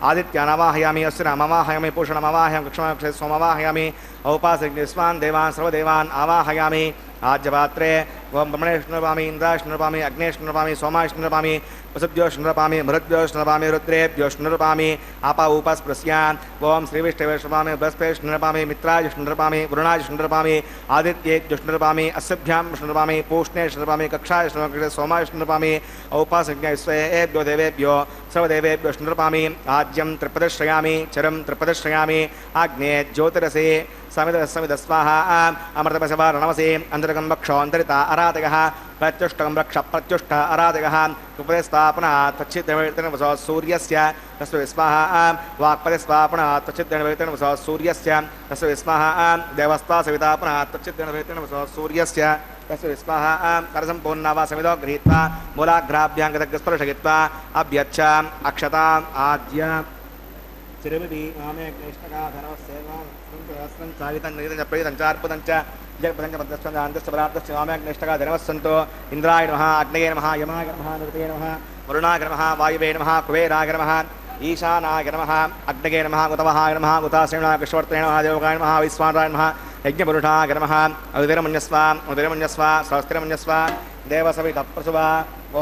आदित्यानवाहयामि अश्विनामवाहयामि पूषणमवाहयां कक्षमक्षे सोमवाहयामि औपासग्निस्वान् देवान् सर्वदेवान् आवाहयामि आज्यपात्रे ओं ब्रह्मणेष्णुपामि इन्द्राष्णुपामि अग्नेष्णुपामि सोमाष्णुपामि वसुभ्योष्णुपामि मरुद्भ्योष्णुपामि रुद्रेभ्योष्णुपामि आपा उपस्पृश्यान् ओं श्रीविष्णुपामि बृहस्पतिष्णुपामि मित्राजिष्णुपामि वरुणाजिष्णुपामि आदित्येज्युष्णुपामि अस्यभ्यां विष्णुपामि पूष्णेष्णुपामि कक्षाष्णुपामि सोमाष्णुपामि औपासज्ञ विश्वेभ्यो देवेभ्यो सर्वदेवेभ्योष्णुपामि आज्यं त्रिपदश्रयामि चरं त्रिपदश्रयामि आग्ने ज्योतिरसे समिदस्वाहा अमृतपशवारणमसि अन्तरकं वक्षो अन्तरिता अराधकः प्रत्युष्टकं रक्ष प्रत्युष्ट अराधकः उपदेस्वापनः तच्चिद्रवितनवसो सूर्यस्य तस्य विस्वाहा वाक्पदेस्वापनः तच्चिद्रवितनवसो सूर्यस्य तस्य विस्वाहा देवस्वा सवितापनः तच्चिद्रवितनवसो सूर्यस्य तस्य विस्वाहा करसम्पूर्णा वा समितो गृहीत्वा मूलाग्राभ्यां गतस्पर्शयित्वा अभ्यच्छ अक्षताम् आद्य चिरमिति आमे क्लेष्टका धनवसेवां सहस्रं सावितं निगितं प्रीतं चार्पुतं च जगपतं च पद्मस्तं जान्तस्य परार्थस्य आमे क्लेष्टका धनवस्सन्तो इन्द्राय नमः अग्नये नमः यमाय नमः निरुते नमः वरुणाय नमः वायुवे नमः कुबेराय नमः ईशानाय नमः अग्नये नमः उतवहाय नमः उतासेनाय कृष्णवर्तने नमः देवकाय नमः विश्वानाय नमः यज्ञपुरुषाय नमः उदरमन्यस्व सहस्रमन्यस्व देवसवितः प्रसुवा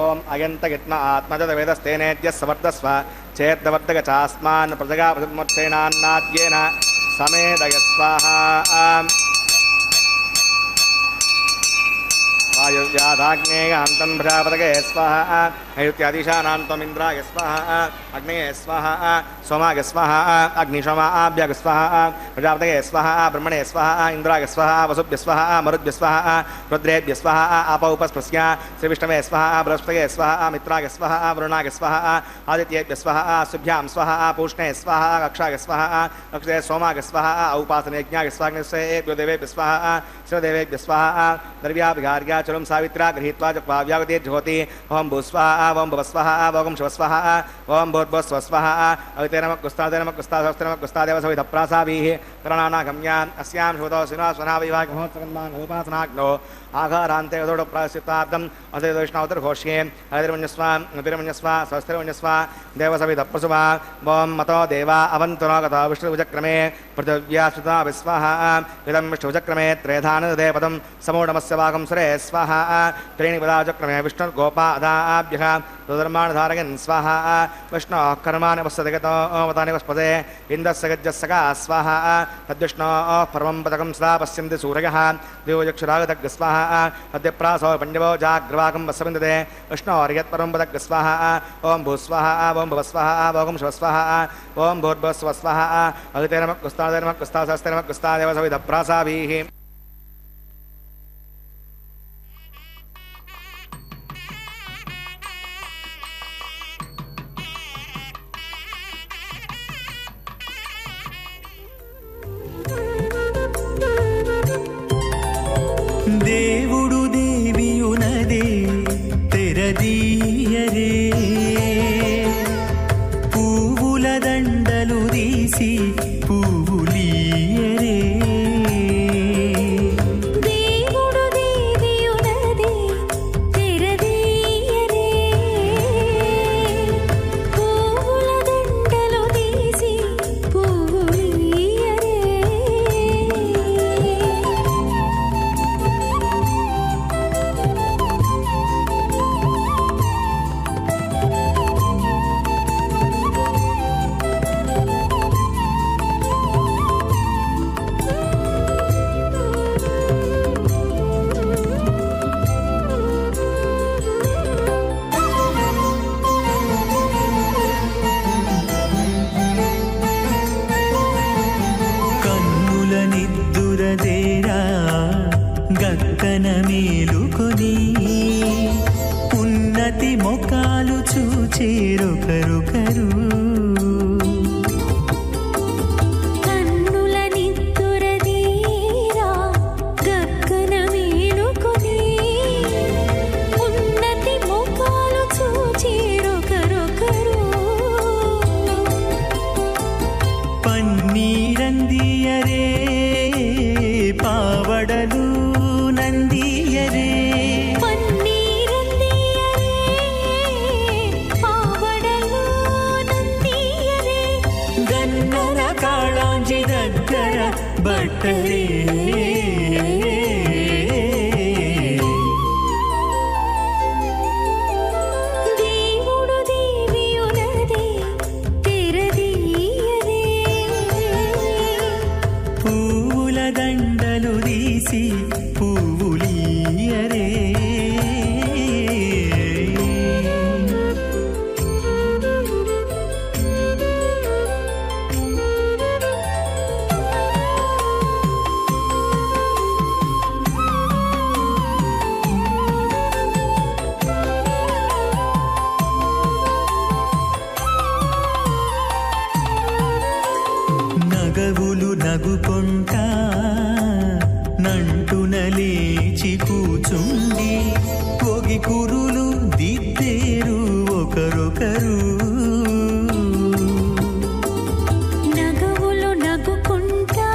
ओम अयन्तगित्म आत्मजतवेदस्तेनेद्यः सवर्धस्व चेद्वर्धक चास्मान् प्रजगा प्रसुमत्सेनान्नाद्येन समेदयस्वाहा वायुव्याधाग्नेयान्तं प्रजापतये स्वाहा नैऋत्यादिशानान्तं इन्द्राय स्वाहा अग्नये स्वाहा सोमाय स्वाहा अग्निशोमाभ्यः स्वाहा प्रजापतये स्वाहा ब्रह्मणे स्वाहा इंद्राय स्वाहा वसुभ्यः स्वाहा मरुद्भ्यः स्वाहा रुद्रेभ्यः स्वाहा आपा उपस्पृश्य श्रीविष्णवे स्वाहा बृहस्पतये स्वाहा मित्राय स्वाहा वरुणाय स्वाहा आदित्येभ्यः स्वाहा शुभ्यां स्वाहा पूष्णे स्वाहा कक्षाय स्वाहा कक्षे सोमाय स्वाहा औपासनयज्ञाय स्वाग्नेभ्यो देवेभ्यः स्वाहा शिवदेवेभ्यः स्वाहा द्रव्याभिघार्या चलुं सावित्रा गृहीत्वा व्यागते ज्योति ओं भूस्वाहा ओं भवस्वाहा ओं शिवस्वाहा ओं भूर्भुवस्वाहा अवितेनमकुस्तादेव सविधप्रासाभिः करणानागम्यान् अस्यां श्रुतौ शिवा स्वनाविवाहोत्सवन्मानोपासनाग्नो आघारान्ते प्रायश्चित्तार्थम् अथैष्णोत्तरघोष्ये हरिर्मन्यस्वा सहस्रमन्यस्वा देवसविधप्रसुवा वों मतो देवा अवन्तुनो गतो विष्णुभुजक्रमे पृथिव्या श्रुता विस्वाहा इदं विष्णुभुजक्रमे त्रेधानदे पदं समूढमस्य वागं सुरे स्वाहा त्रीणि पदाचक्रमे विष्णुर्गोपादाभ्यः रुदर्माणधारयन् स्वाहा विष्णोः कर्माणि वस्तदिगतो वतानि वस्पदे इन्दस्य गज्जस्सका स्वाहा तद्विष्णोः परमं पदकं सदा पश्यन्ति सूरयः दिवोचक्षुरागतग् स्वाहा अद्यप्रासो पञ्चवो जाग्रवाकं वस्सविन्दते विष्णोर्यत्परं पदग् स्वाहा ओं भूस्वाहा ओं भवस्वाहा ओं शिवस्वाहा ओं भूर्भुवस्वाहा अवितेनमकुस्तादेव सविधप्रासाभिः
దేవుడు దేవియునదే తెరదీయరే పువ్వుల దండలు తీసి పువ్వులీయరే నమ్ముకుని ఉన్నతి మొఖాలు చూచేరొకరొకరు.
దేవుడు దేవియునదే తెరదీయరే.
పువ్వుల దండలు తీసి పువ్వులీయరే. నగవులు నగుకొంటా నంటున లేచి కూచుండి పొగి కురులు దిద్దేరు ఒకరొకరు.
నగవులు నగుకుంటా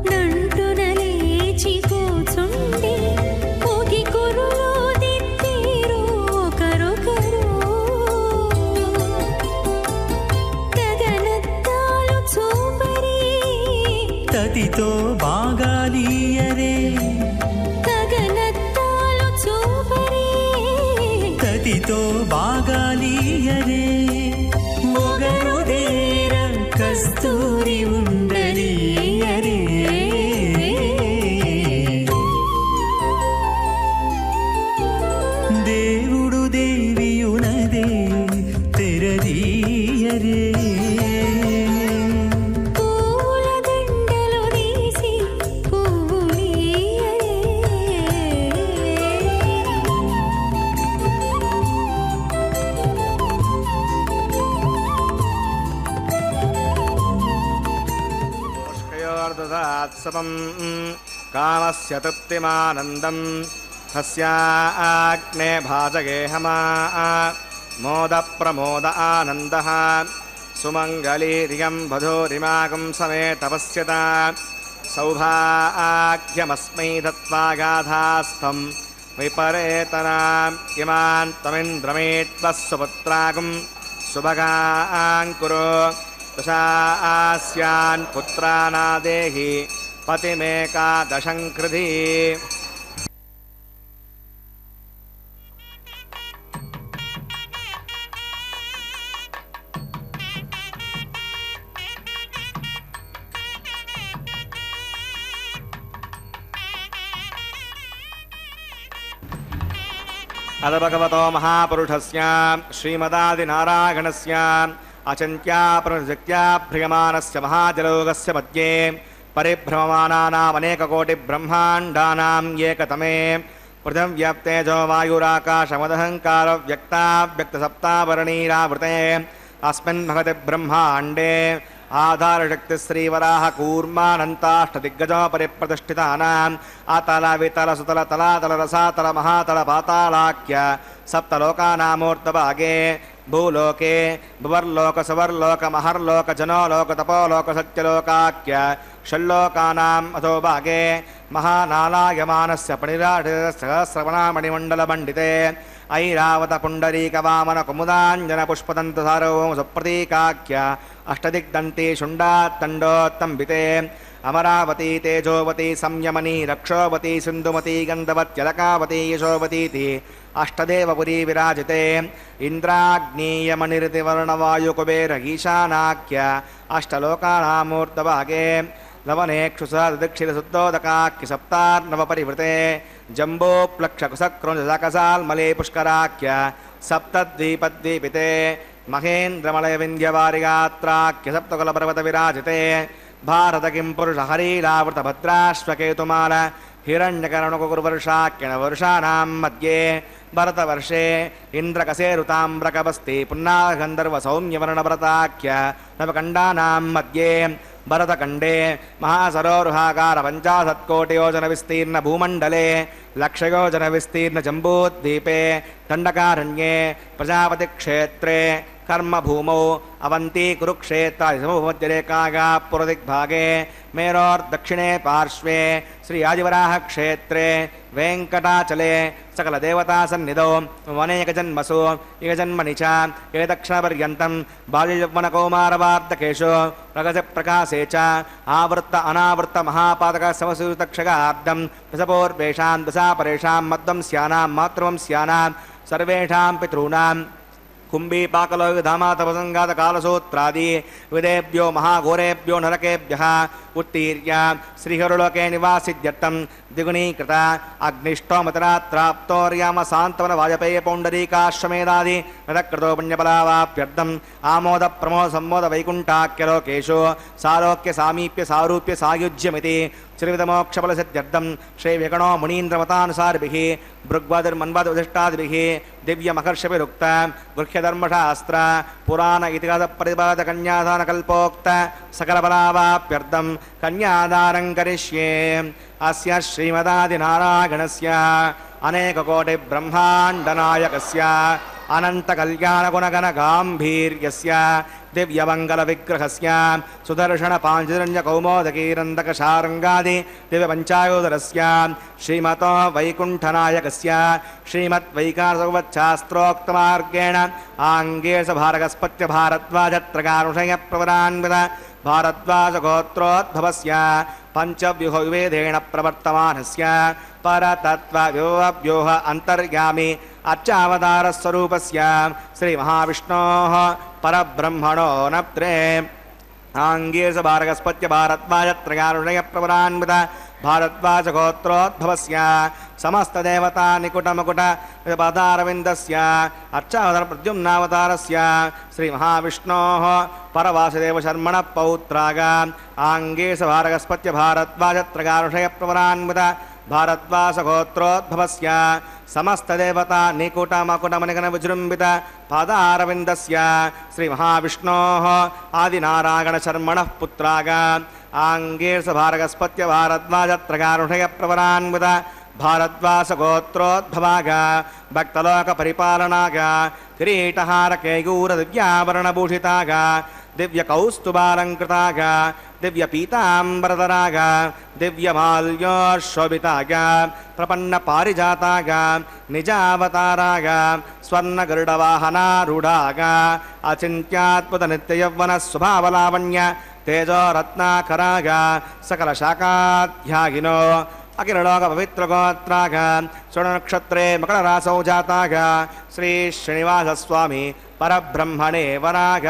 నంటున లేచి కూచుండి పొగి కురులు దిద్దేరు ఒకరొకరు. గగనద్దాలు చూపరి
తతితో బాగాలీయరే.
గగనద్దాలు చూపరి
తతితో బాగాలీయరే. మొగరుదేర కస్తూరి ఉండలీయరే. దేవుడు దేవియునదే తెరదీయరే.
పూల దండలు తీసి పువ్వులీయరే.
పుష్కయోర్దదాత్సవం కామస్య తృప్తిమానందం తస్యాగ్నే భాజగేహమా మోద ప్రమోద ఆనందః సుమంగళీరియం వధూరిమాగం సమే తపస్యత సౌభాగ్యమస్మై దత్వాగాధాస్థం విపరేతనాం ఇమాన్ త్వమింద్రమేత్వస్సుపుత్రాగం సుభగాంకురో దశాస్యాన్ పుత్రానాదేహి పతిమేకాదశం కృధి. అద భగవతో మహాపురుషస్య శ్రీమదాదినారాయణస్య అచింత్యా ప్రశక్త్యా భ్రియమానస్య మహాజలోగస్య మధ్యే పరిభ్రమమానానామనేకకోటిబ్రహ్మాండానాం ఏకతమే పృథివ్యాప్తేజో వాయురాకాశమదహంకార వ్యక్తావ్యక్తసప్తావరణీరావృతే అస్మిన్ భగతి బ్రహ్మాండే ఆధారశక్తి శ్రీవరాహ కూర్మానంతాష్టదిగ్గజో పరిప్రతిష్ఠితానాం అతల వితల సుతల తలాతల రసాతల మహాతల పాతాళాఖ్య సప్తలోకానామూర్తభాగే భూలోకే భువర్లోక సువర్లోక మహర్లోక జనోలోక తపోలోక సత్యలోకాఖ్య షల్లోకానాం అథో భాగే మహానాలాయమానస్య పణిరాశ్రవణామణిమండలమండితే ఐరావత పుండరీక వామన కుముదాంజన పుష్పదంత సార్వభౌమ సుప్రతీకాఖ్య అష్టదిగ్దంతి శుండాత్తండోత్తంబితే అమరావతి తేజోవతి సంయమని రక్షోవతి సింధుమతి గంధవత్యలకావతి యశోవతీతి అష్టదేవపురీ విరాజితే ఇంద్రాగ్నేయమనిరితివర్ణవాయుకుబేర ఈశానాఖ్య అష్టలోకానామూర్తభాగే లవనేక్షుసదక్షిరశుద్ధోదకాఖ్య సప్తార్ణవపరివృతే జంబోప్లక్షకుసక్రోజకసాల్మలే పుష్కరాఖ్య సప్తద్వీపద్వీపితే మహేంద్రమలయవింధ్యవారిగాత్రాఖ్య సప్తకులపర్వత విరాజితే భారత కిం పురుష హరీరావృత భద్రాశ్వకేతుమాల हिरण्यकर्णकुकुर्वर्षाख्यणवर्षाणां मध्ये भरतवर्षे इन्द्रकसेरुताम्रकवस्ति पुन्नागन्धर्वसौम्यवर्णभरताख्य नवकण्डानां मध्ये भरतखण्डे महासरोरुहाकार 50,000,000,000विस्तीर्णभूमण्डले लक्षयोजनविस्तीर्णजम्बूद्वीपे दण्डकारण्ये प्रजापतिक्षेत्रे कर्मभूमौ अवन्ती कुरुक्षेत्रादिसमभूमध्यरेखायाः पूर्वदिग्भागे मेरोर्दक्षिणे पार्श्वे श्री आदिवराहक्षेत्रे वेङ्कटाचले सकलदेवतासन्निधौ वनेकजन्मसु इकजन्मनि च एकदक्षिणपर्यन्तं बाल्ययौवनकौमारवार्धकेषु प्रकाशे च आवृत्त अनावृत्त महापातकसमसूतक्षगाब्दं दशपूर्वेषां दशापरेषां मध्वंस्यानां मातृवंस्यानां सर्वेषां पितॄणां कुम्भीपाकलोकधामातपसङ्गातकालसूत्रादि विदेभ्यो महाघोरेभ्यो नरकेभ्यः उत्तीर्य श्रीहरुलोके निवासित्यर्थं द्विगुणीकृत अग्निष्टोमतरात्राप्तोर्यामसान्तवन वाजपेय पौण्डरीकाश्वमेधादि नरकृतो पुण्यफलावाप्यर्थम् आमोदप्रमोद सम्मोद वैकुण्ठाख्यलोकेषु सालोक्य सामीप्य सारूप्य सायुज्यमिति श्रीविधमोक्षफलसिद्ध्यर्थं श्रीविगणो मुनीन्द्रमतानुसारिभिः भृग्वादिर्मन्वादिवधिष्ठादिभिः दिव्यमहर्षभिरुक्त गृह्यधर्मशास्त्र पुराण इतिहासप्रतिपादकन्यादानकल्पोक्त सकलफलावाप्यर्थं कन्यादानं करिष्ये अस्य श्रीमदादिनारायणस्य अनेककोटिब्रह्माण्डनायकस्य अनन्तकल्याणगुणगणगाम्भीर्यस्य दिव्यमङ्गलविग्रहस्य सुदर्शनपाञ्चजन्यकौमोदकीरन्दकशारङ्गादि दिव्यपञ्चायोधरस्य श्रीमतो वैकुण्ठनायकस्य श्रीमद्वैकासवच्छास्त्रोक्तमार्गेण आङ्गेशभारगस्पत्य भारद्वाजत्रगानुषयप्रवरान्वित भारद्वाजगोत्रोद्भवस्य पञ्चव्यूहविभेदेन प्रवर्तमानस्य परतत्त्वव्यूहव्यूह अन्तर्यामि अर्चावतारस्वरूपस्य श्रीमहाविष्णोः परब्रह्मणो नप्त्रे आङ्गीरसभारगस्पत्य भारद्वाजत्रयानुषयप्रवरान्वित भारद्वाजगोत्रोद्भवस्य समस्तदेवता निकुटमकुट पदारविन्दस्य अर्चावतारप्रद्युम्नावतारस्य श्रीमहाविष्णोः परवासुदेवशर्मणः पौत्राग आङ्गीरसभारगस्पत्य भारद्वाजत्रयानुषयप्रवरान्वित भारद्वासगोत्रोद्भवस्य समस्तदेवता निकुटमकुटमनिगणविजृम्भित पादारविन्दस्य श्रीमहाविष्णोः आदिनारायणशर्मणः पुत्राग आङ्गीरसभारगस्पत्य भारद्वाजत्रयानुषयप्रवरान्वित भारद्वासगोत्रोद्भवाग भक्तलोकपरिपालनाग किरीटहारकेयूरदिव्याभरणभूषिताग दिव्यकौस्तुभालङ्कृताग दिव्यपीताम्बरधराग दिव्यमाल्योशोभिताग प्रपन्नपारिजाताग निजावताराग स्वर्णगरुडवाहनारूढाग अचिन्त्याद्भुतनित्ययौवनस्वभावलावण्य तेजोरत्नाकराग सकलशाखाध्यायिनो अखिललोकपवित्रगोत्राग स्वर्णनक्षत्रे मकररासौ जाताग श्रीश्रीनिवासस्वामी परब्रह्मणे वराग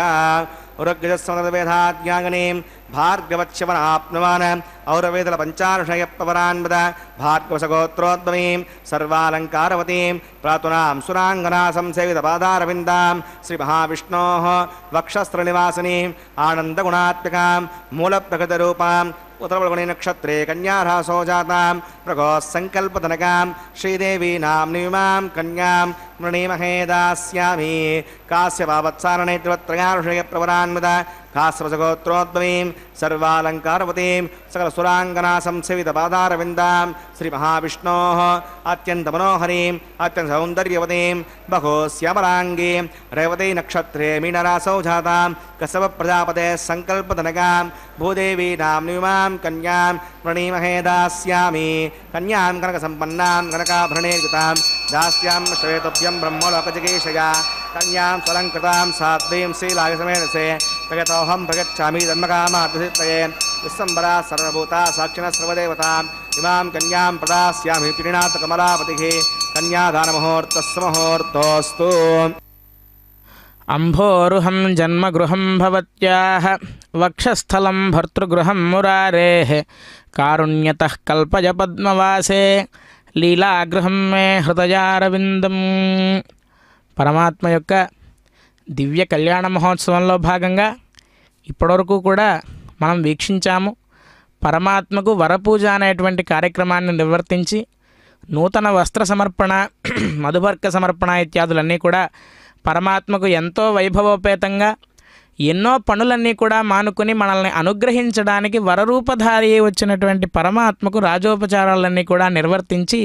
उरुग्रजस्वनवेदाज्ञागनीं भार्गवच्छवनाप्नुवान् औरवेदलपञ्चानुषयप्रवरान्वित भार्गवसगोत्रोद्भवीं सर्वालङ्कारवतीं प्रातुनां सुराङ्गना संसेवितपादारविन्दां श्रीमहाविष्णोः वक्षस्त्रनिवासिनीम् आनन्दगुणात्मिकां मूलप्रकृतरूपां उत्तरफल्गुणीनक्षत्रे कन्यारासो जातां प्रगोः सङ्कल्पतनकां श्रीदेवी नाम्नीमां कन्यां मृणीमहे दास्यामि कास्यपावत्सारणे त्रिवत्रयानुषयप्रवरान्वित कास्यवसगोत्रोद्भवीं सर्वालङ्कारवतीं सकलसुराङ्गना संसेवितपादारविन्दां श्रीमहाविष्णोः अत्यन्तमनोहरीम् अत्यन्तसौन्दर्यवतीं बहोश्यामलाङ्गीं रेवती नक्षत्रे मीनरासौ जातां कसवप्रजापतेः सङ्कल्पतनकां भूदेवी नाम्नीमां कन्यां मृणीमहे दास्यामि कन्यां कनकसम्पन्नां कनकाभरणेर्युतां दास्यां श्वेतभ्यं ब्रह्मलोकजिगीषया कन्यां स्वलङ्कृतां साध्वीं श्रीलायसमेनसे प्रगतोऽहं प्रगच्छामि धर्मकामार्थसिद्धये विश्वम्भरा सर्वभूता साक्षिणः सर्वदेवताम् इमां कन्यां प्रदास्यामि प्रीणातकमलापतिः कन्यादानमुहूर्तस्य मुहूर्तोऽस्तु।
अंभोरुहं जन्मगृहं भवत्याः वक्षस्थलं भर्तृगृहं मुरारेः कारुण्यतः कल्पय पद्मवासे లీలాగృహం మే హృదయారవిందం. పరమాత్మ యొక్క దివ్య కళ్యాణ మహోత్సవంలో భాగంగా ఇప్పటివరకు కూడా మనం వీక్షించాము. పరమాత్మకు వరపూజ అనేటువంటి కార్యక్రమాన్ని నిర్వర్తించి నూతన వస్త్ర సమర్పణ, మధుపర్క సమర్పణ ఇత్యాదులన్నీ కూడా పరమాత్మకు ఎంతో వైభవోపేతంగా ఎన్నో పనులన్నీ కూడా మానుకొని మనల్ని అనుగ్రహించడానికి వరరూపధారి వచ్చినటువంటి పరమాత్మకు రాజోపచారాలన్నీ కూడా నిర్వర్తించి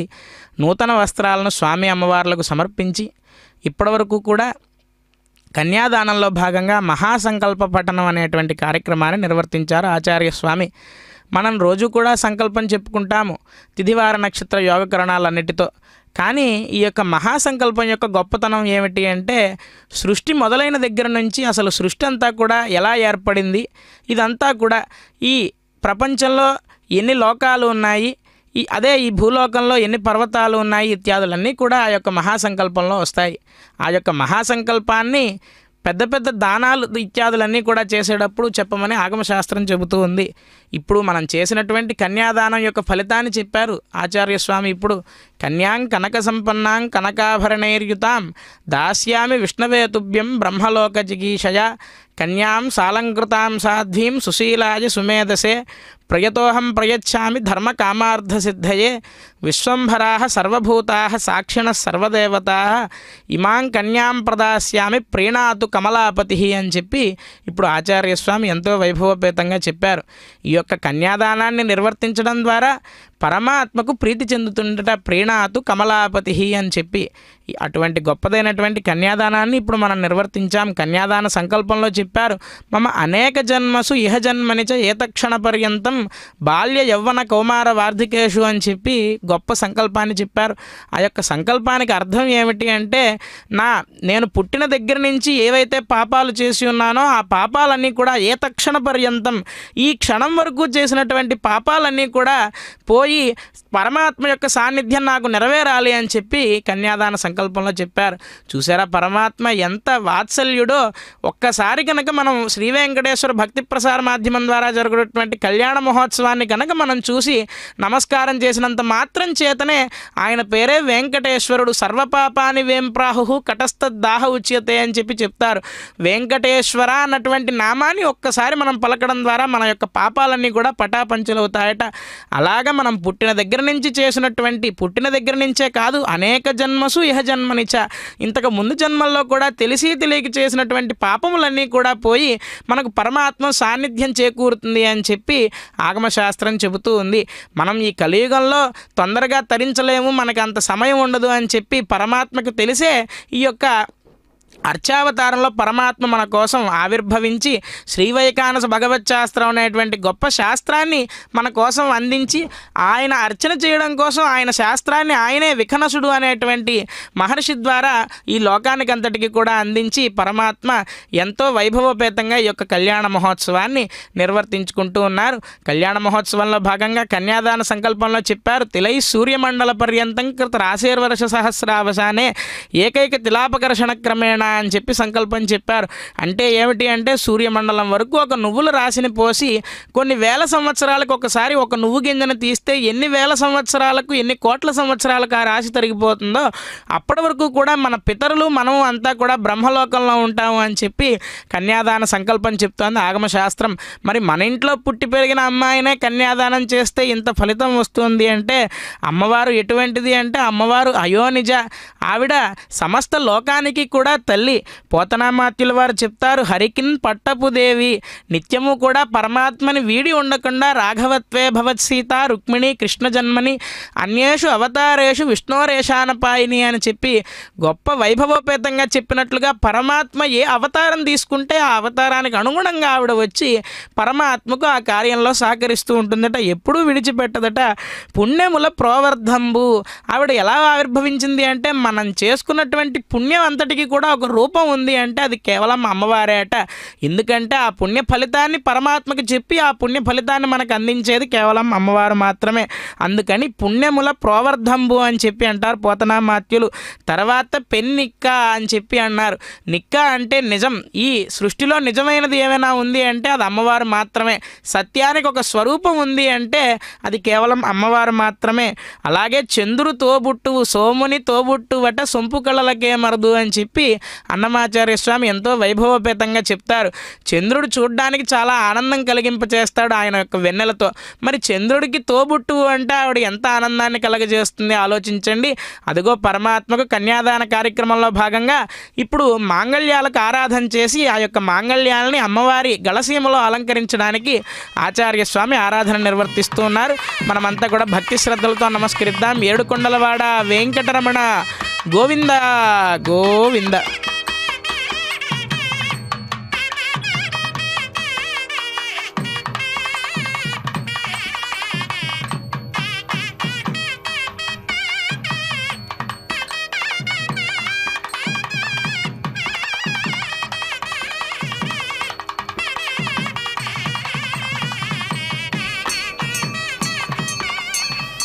నూతన వస్త్రాలను స్వామి అమ్మవార్లకు సమర్పించి ఇప్పటివరకు కూడా కన్యాదానంలో భాగంగా మహాసంకల్ప పఠనం అనేటువంటి కార్యక్రమాన్ని నిర్వర్తించారు ఆచార్య స్వామి. మనం రోజు కూడా సంకల్పం చెప్పుకుంటాము తిథివార నక్షత్ర యోగకరణాలన్నిటితో. కానీ ఈ యొక్క మహాసంకల్పం యొక్క గొప్పతనం ఏమిటి అంటే సృష్టి మొదలైన దగ్గర నుంచి అసలు సృష్టి అంతా కూడా ఎలా ఏర్పడింది, ఇదంతా కూడా ఈ ప్రపంచంలో ఎన్ని లోకాలు ఉన్నాయి, ఈ భూలోకంలో ఎన్ని పర్వతాలు ఉన్నాయి ఇత్యాదులన్నీ కూడా ఆ యొక్క మహాసంకల్పంలో వస్తాయి. ఆ యొక్క మహాసంకల్పాన్ని పెద్ద పెద్ద దానాలు ఇత్యాదులన్నీ కూడా చేసేటప్పుడు చెప్పమని ఆగమశాస్త్రం చెబుతూ ఉంది. ఇప్పుడు మనం చేసినటువంటి కన్యాదానం యొక్క ఫలితాన్ని చెప్పారు ఆచార్య స్వామి. ఇప్పుడు కన్యాం కనక సంపన్నాం కనకాభరణైర్యుతాం దాస్యామి విష్ణవే తుభ్యం బ్రహ్మలోక జిగీషయ కన్యాం సాలంకృతాం సాధ్వీం సుశీలాయ సుమేధసే ప్రయతోహం ప్రయచ్ఛామి ధర్మ కామార్థ సిద్ధయే విశ్వంభరాః సర్వభూతాః సాక్షిణః సర్వదేవతాః ఇమాం కన్యాం ప్రదాస్యామి ప్రీణాతు కమలాపతి అని చెప్పి ఇప్పుడు ఆచార్య స్వామి ఎంతో వైభవపేతంగా చెప్పారు. ఈ యొక్క కన్యాదానాన్ని నిర్వర్తించడం ద్వారా పరమాత్మకు ప్రీతి చెందుతుండట ప్రీణాతు కమలాపతి అని చెప్పి అటువంటి గొప్పదైనటువంటి కన్యాదానాన్ని ఇప్పుడు మనం నిర్వర్తించాం. కన్యాదాన సంకల్పంలో చెప్పారు మమ అనేక జన్మసు ఇహ జన్మనిచ ఏతక్షణ పర్యంతం బాల్య యవ్వన కౌమార వార్ధికేషు అని చెప్పి గొప్ప సంకల్పాన్ని చెప్పారు. ఆ యొక్క సంకల్పానికి అర్థం ఏమిటి అంటే నేను పుట్టిన దగ్గర నుంచి ఏవైతే పాపాలు చేసి ఉన్నానో ఆ పాపాలన్నీ కూడా ఏతక్షణ పర్యంతం ఈ క్షణం వరకు చేసినటువంటి పాపాలన్నీ కూడా పోయి పరమాత్మ యొక్క సాన్నిధ్యం నాకు నెరవేరాలి అని చెప్పి కన్యాదాన సంకల్పంలో చెప్పారు. చూసారా పరమాత్మ ఎంత వాత్సల్యుడో. ఒక్కసారి కనుక మనం శ్రీ వెంకటేశ్వర భక్తి ప్రసార మాధ్యమం ద్వారా జరుగుతున్నటువంటి కళ్యాణ మహోత్సవాన్ని కనుక మనం చూసి నమస్కారం చేసినంత మాత్రం చేతనే ఆయన పేరే వెంకటేశ్వరుడు. సర్వపాపాని వేంప్రాహు కటస్థదాహ ఉచ్యతే అని చెప్పి చెప్తారు. వెంకటేశ్వర అన్నటువంటి నామాన్ని ఒక్కసారి మనం పలకడం ద్వారా మన యొక్క పాపాలన్నీ కూడా పటాపంచలవుతాయట. అలాగా మనం పుట్టిన దగ్గర నుంచి చేసినటువంటి పుట్టిన దగ్గర నుంచే కాదు అనేక జన్మసు ఇహ జన్మనిచ ఇంతకు ముందు జన్మల్లో కూడా తెలిసి తెలియక చేసినటువంటి పాపములన్నీ కూడా పోయి మనకు పరమాత్మ సాన్నిధ్యం చేకూరుతుంది అని చెప్పి ఆగమశాస్త్రం చెబుతూ ఉంది. మనం ఈ కలియుగంలో తొందరగా తరించలేము, మనకు అంత సమయం ఉండదు అని చెప్పి పరమాత్మకు తెలిసే ఈ యొక్క అర్చావతారంలో పరమాత్మ మన కోసం ఆవిర్భవించి శ్రీవైకానస భగవత్ శాస్త్రం అనేటువంటి గొప్ప శాస్త్రాన్ని మన కోసం అందించి ఆయన అర్చన చేయడం కోసం ఆయన శాస్త్రాన్ని ఆయనే వికనసుడు అనేటువంటి మహర్షి ద్వారా ఈ లోకానికి అంతటికి కూడా అందించి పరమాత్మ ఎంతో వైభవోపేతంగా ఈ యొక్క కళ్యాణ మహోత్సవాన్ని నిర్వర్తించుకుంటూ ఉన్నారు. కళ్యాణ మహోత్సవంలో భాగంగా కన్యాదాన సంకల్పంలో చెప్పారు తిలై సూర్యమండల పర్యంతం కృత రాశేర్వర్ష సహస్రావసానే ఏకైక తిలాపకర్షణ క్రమేణ అని చెప్పి సంకల్పం చెప్పారు. అంటే ఏమిటి అంటే సూర్యమండలం వరకు ఒక నువ్వుల రాశిని పోసి కొన్ని వేల సంవత్సరాలకు ఒకసారి ఒక నువ్వు గింజను తీస్తే ఎన్ని వేల సంవత్సరాలకు ఎన్ని కోట్ల సంవత్సరాలకు ఆ రాశి తరిగిపోతుందో అప్పటి వరకు కూడా మన పితరులు మనం అంతా కూడా బ్రహ్మలోకంలో ఉంటాము అని చెప్పి కన్యాదాన సంకల్పం చెప్తోంది ఆగమశాస్త్రం. మరి మన ఇంట్లో పుట్టి పెరిగిన అమ్మాయినే కన్యాదానం చేస్తే ఇంత ఫలితం వస్తుంది అంటే అమ్మవారు ఎటువంటిది అంటే అమ్మవారు అయోనిజ. ఆవిడ సమస్త లోకానికి కూడా తల్లి. పోతనామాత్యుల వారు చెప్తారు హరికిన్ పట్టపు దేవి నిత్యము కూడా పరమాత్మని వీడి ఉండకుండా రాఘవత్వే భవత్ సీత రుక్మిణి కృష్ణ జన్మని అన్యేషు అవతారేషు విష్ణోరేషానపాయిని అని చెప్పి గొప్ప వైభవోపేతంగా చెప్పినట్లుగా పరమాత్మ ఏ అవతారం తీసుకుంటే ఆ అవతారానికి అనుగుణంగా ఆవిడ వచ్చి పరమాత్మకు ఆ కార్యంలో సహకరిస్తూ ఉంటుందట, ఎప్పుడూ విడిచిపెట్టదట. పుణ్యముల ప్రోవర్ధంబు ఆవిడ ఎలా ఆవిర్భవించింది అంటే మనం చేసుకున్నటువంటి పుణ్యం అంతటికి కూడా ఒక రూపం ఉంది అంటే అది కేవలం అమ్మవారే అట. ఎందుకంటే ఆ పుణ్య ఫలితాన్ని పరమాత్మకి చెప్పి ఆ పుణ్య ఫలితాన్ని మనకు అందించేది కేవలం అమ్మవారు మాత్రమే. అందుకని పుణ్యముల ప్రోవర్ధంబు అని చెప్పి అంటారు పోతనామాత్యులు. తర్వాత పెన్నిక్క అని చెప్పి అన్నారు. నిక్క అంటే నిజం. ఈ సృష్టిలో నిజమైనది ఏమైనా ఉంది అంటే అది అమ్మవారు మాత్రమే. సత్యానికి ఒక స్వరూపం ఉంది అంటే అది కేవలం అమ్మవారు మాత్రమే. అలాగే చంద్రుడు తోబుట్టువు సోముని తోబుట్టువట సొంపు కళలకే మరదు అని చెప్పి అన్నమాచార్య స్వామి ఎంతో వైభవోపేతంగా చెప్తారు. చంద్రుడు చూడడానికి చాలా ఆనందం కలిగింపచేస్తాడు ఆయన యొక్క వెన్నెలతో. మరి చంద్రుడికి తోబుట్టువు అంటే ఆవిడ ఎంత ఆనందాన్ని కలగజేస్తుంది ఆలోచించండి. అదిగో పరమాత్మకు కన్యాదాన కార్యక్రమంలో భాగంగా ఇప్పుడు మాంగళ్యాలకు ఆరాధన చేసి ఆ యొక్క మాంగళ్యాలని అమ్మవారి గళసీమలో అలంకరించడానికి ఆచార్య స్వామి ఆరాధన నిర్వర్తిస్తూ ఉన్నారు. మనమంతా కూడా భక్తి శ్రద్ధలతో నమస్కరిద్దాం. ఏడుకొండలవాడ వెంకటరమణ గోవింద గోవింద.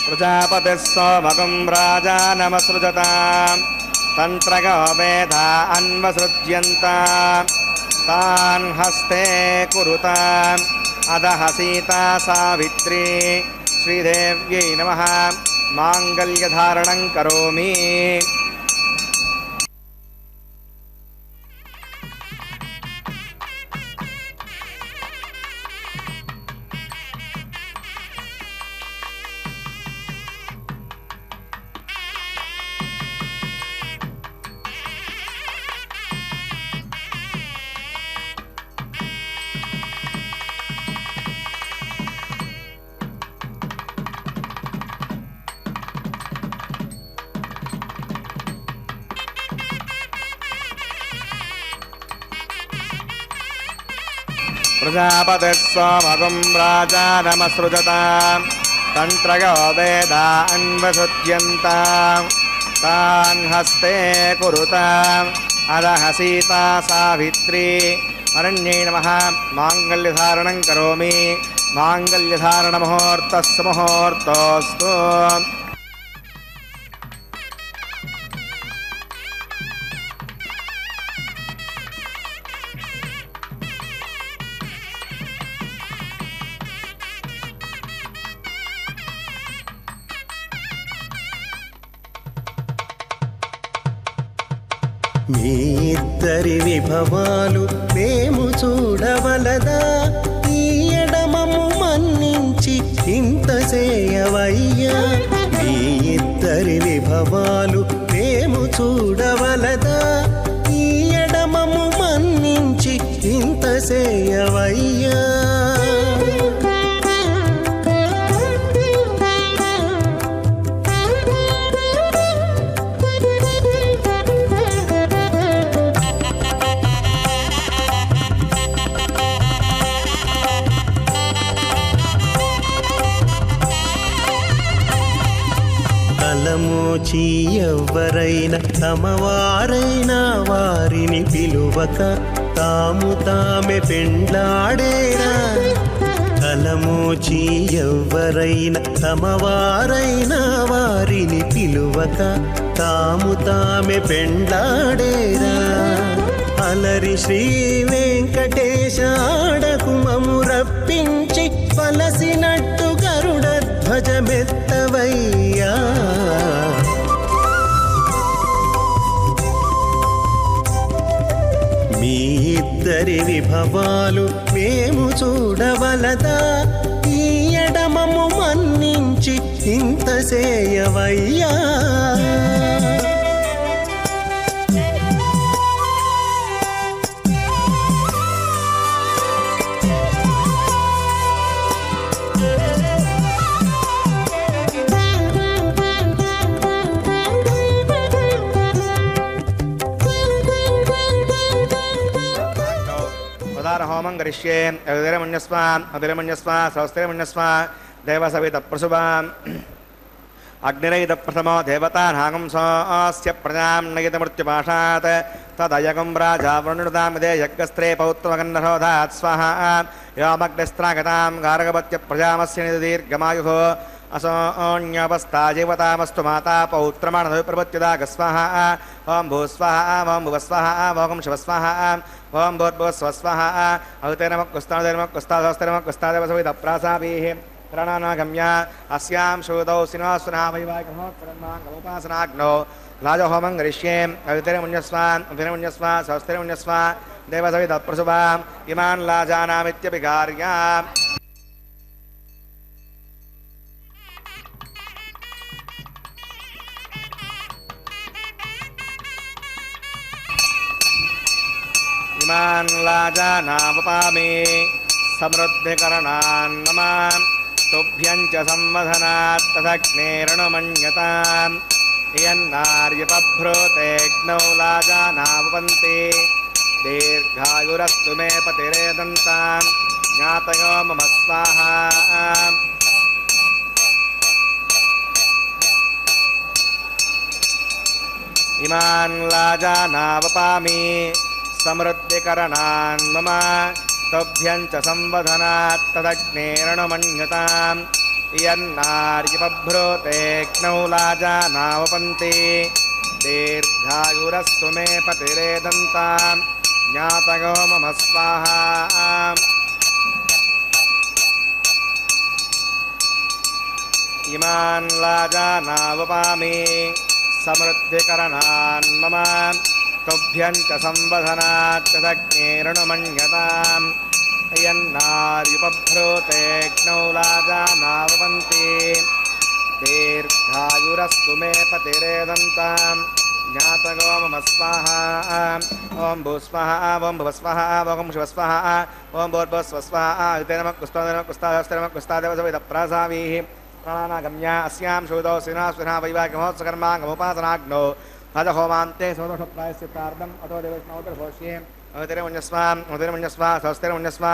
ప్రజాపతిः సోమగం రాజానమసృజతాం తంత్రగో వేదా అన్వసృజ్యంతాం తాన్ హస్తే కురుతాం అదః సీతా సావిత్రీ శ్రీదేవ్యై నమః మాంగళ్యధారణం కరోమి. ప్రజాపతిः సోమగం రాజానమసృజతాం తంత్రగో వేదా అన్వసృజ్యంతాం తాన్ హస్తే కురుతాం అదః సీతా సావిత్రీ అరణ్యై నమః మాంగళ్యధారణం కరోమి. మాంగళ్యధారణ ముహూర్తస్సు ముహూర్తోస్తు.
మీ ఇద్దరి విభవాలు మేము చూడవలదా, ఈ ఎడమము మన్నించి ఇంత చేయవయ్యా. మీ ఇద్దరి విభవాలు మేము చూడవలదా, ఈ ఎడమము మన్నించి ఇంత చేయవయ్యా. తలమోచి ఎవ్వరైనా తమవారైనా వారిని పిలువక తాము తామే పెండ్లాడేరా. తలమోచి ఎవ్వరైనా తమవారైనా వారిని పిలువక తాము తామే పెండ్లాడేరా. అలరి శ్రీ వెంకటేశ ఆడకుమము రప్పించి వలసినట్టు గరుడ ధ్వజమెత్తవయ్యా. మీ ఇద్దరి విభవాలు మేము చూడవలదా, ఈ ఎడమము మన్నించి ఇంత చేయవయ్యా.
హోమం కరిష్యే. అదిరమన్యస్వ అదిరమన్యస్వ సహస్రమన్యస్వ దేవసవిత ప్రసుభాం అగ్నిరైత ప్రథమో దేవతానాగం సోస్య ప్రజాం నయిత మృత్యుపాశాత్ తదయగం రాజావృణుదామిదే యజ్ఞస్త్రే పౌత్రమగన్నరోధాత్ స్వః యోమగ్నిస్త్రాగతాం గార్గపత్య ప్రజామస్య నిదీర్ఘమాయుః असोऽन्यपस्ताजीवतामस्तु माता पौत्रमाणप्रपत्युदागस्वः ओं भूस्वः ओं भुवस्वः ओं शिवस्वः ओं भूर्भुवस्वस्वः अवतेरमकुस्तादस्तेरमकुस्तादेवसविदप्रासाभिः प्रणनागम्य अस्यां शोदौ सिनासुनामैवागमोत्सरन्नागमुपासनाग्नौ राजहोमं करिष्ये अवितिरमुञ्जस्व अभिरमुञ्जस्व स्वस्तिरमुञ्जस्व देवसविदप्रसुवा इमान् लाजानामित्यपि कार्या इमान् लाजानामुपामे समृद्धिकरणान् मम तुभ्यं च संवधनात् तदग्नेरणुमन्यताम् यन्नार्यपभ्रूतेऽग्नौ लाजानामुपन्ति दीर्घायुरस्तु मे पतिरेदन्ताम् ज्ञातयो मम स्वाहा इमान् लाजानावपामि समृद्धिकरणान् मम तुभ्यं च संवधनात् तदग्नेरणुमन्यताम् यन्नार्यपभ्रूतेऽग्नौ लाजानावपन्ति दीर्घायुरस्तु मे पतिरेदन्ताम् ज्ञातयो मम स्वाहा इमान् लाजानावपामि समृद्धिकरणान् मम तुभ्यं च संवधनात् तदग्नेरणुमन्यताम् यन्नार्युपभ्रूतेऽग्नौ लाजानावपन्ति दीर्घायुरस्तु मे पतिरेदन्ताम् ज्ञातयो मम स्वाहा ॐ भूस्वाहा ॐ भुवस्वाहा ॐ शिवस्वाहा ॐ भूर्भुवस्वस्वाहा युतेनमकुस्तादेवसविदप्रासावीः प्राणानागम्या अस्यां श्रुतौ सिनास्विना वैवाहिकमहोत्सकर्माङ्गमुपासनाग्नौ हजहोमान्ते सोदोषप्रायश्चित्तार्धम् अतो देवस्मौदर्भोष्ये अवतिरमुञ्जस्व स्वस्तिरमुञ्जस्व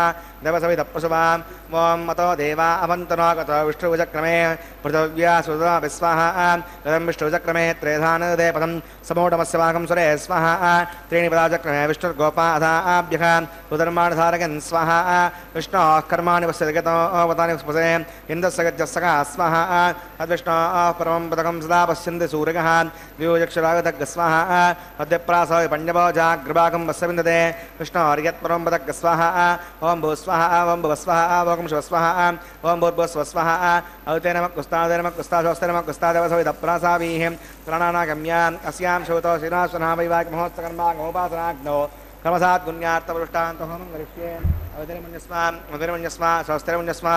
देवसविदप्रसुवाम् ॐ अतो देवा अवन्तनो गतो विष्णुभुजक्रमे पृथिव्या सुधा विस्वाहा गतं विष्णुभुजक्रमे त्रेधानदे पदं समूढमस्य वाकं सुरे स्वाहा त्रीणि पदाचक्रमे विष्णुर्गोपा अधाभ्यः सुधर्माणधारकन् स्वाहा विष्णोः कर्माणि पश्यति अवतानि स्पसे इन्दस्य गजस्सका स्वाहा तद्विष्णोः परमं पदकं सदा पश्यन्ति सूर्यः द्वियोजक्षरागतग् स्वाहा अद्यप्रासौ पञ्चभो जाग्रभागं वस्य विन्दते विष्णोर्यत्परं पदग् स्वाहा ॐ भूस्वाहा ॐ भुवस्वाहा ॐ शिवस्वाहा ॐ भूर्भुवस्वस्वाहा औतेनमकुस्तादेवसविदप्रासावीः प्राणानागम्या अस्यां श्रुतौ श्रीनास्वना वैवाहिकमहोत्सकर्माङ्गमुपासनाग्नौ क्रमसात् गुण्यार्थपृष्टान्तहोमं करिष्ये अवतिरमुञ्जस्व स्वस्तिरमुञ्जस्व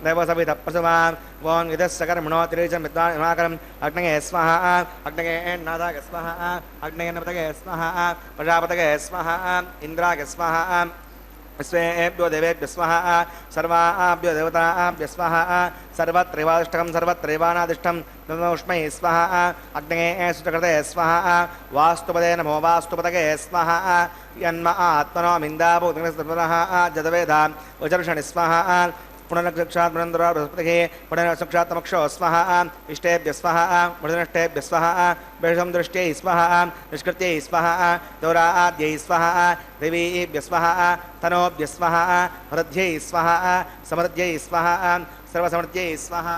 देवसविदप्रसुवाम् ॐ इदस्य कर्मणो तिरीचं विद्वान् अग्नये स्वाहा अग्नये नादाय स्वाहा अग्नयेनपतये स्वाहा प्रजापतये स्वाहा इन्द्राय स्वाहा विश्वेभ्यो देवेभ्यः स्वाहा सर्वाभ्यो देवताभ्यः स्वाहा सर्वत्रैवादिष्टकं सर्वत्रैवानादिष्टं नमोष्मै स्वाहा अग्नये सुचकृते स्वाहा वास्तुपदे नमो वास्तुपतये स्वाहा यन्म आत्मनो मिन्दाभूतः जदवेदा उचर्षणि स्वाहा पुनर्नक्षात् पुनन्दरा बृहस्पतिः पुनर्नक्षात् तमक्षो स्वाहा इष्टेभ्यः स्वाहा मृदनष्टेभ्यः स्वाहा बेषं दृष्ट्यै स्वाहा निष्कृत्यै स्वाहा दौराद्यै स्वाहा देवीभ्यः स्वाहा तनोभ्यः स्वाहा हृद्यै स्वाहा समृद्ध्यै स्वाहा सर्वसमृद्ध्यै स्वाहा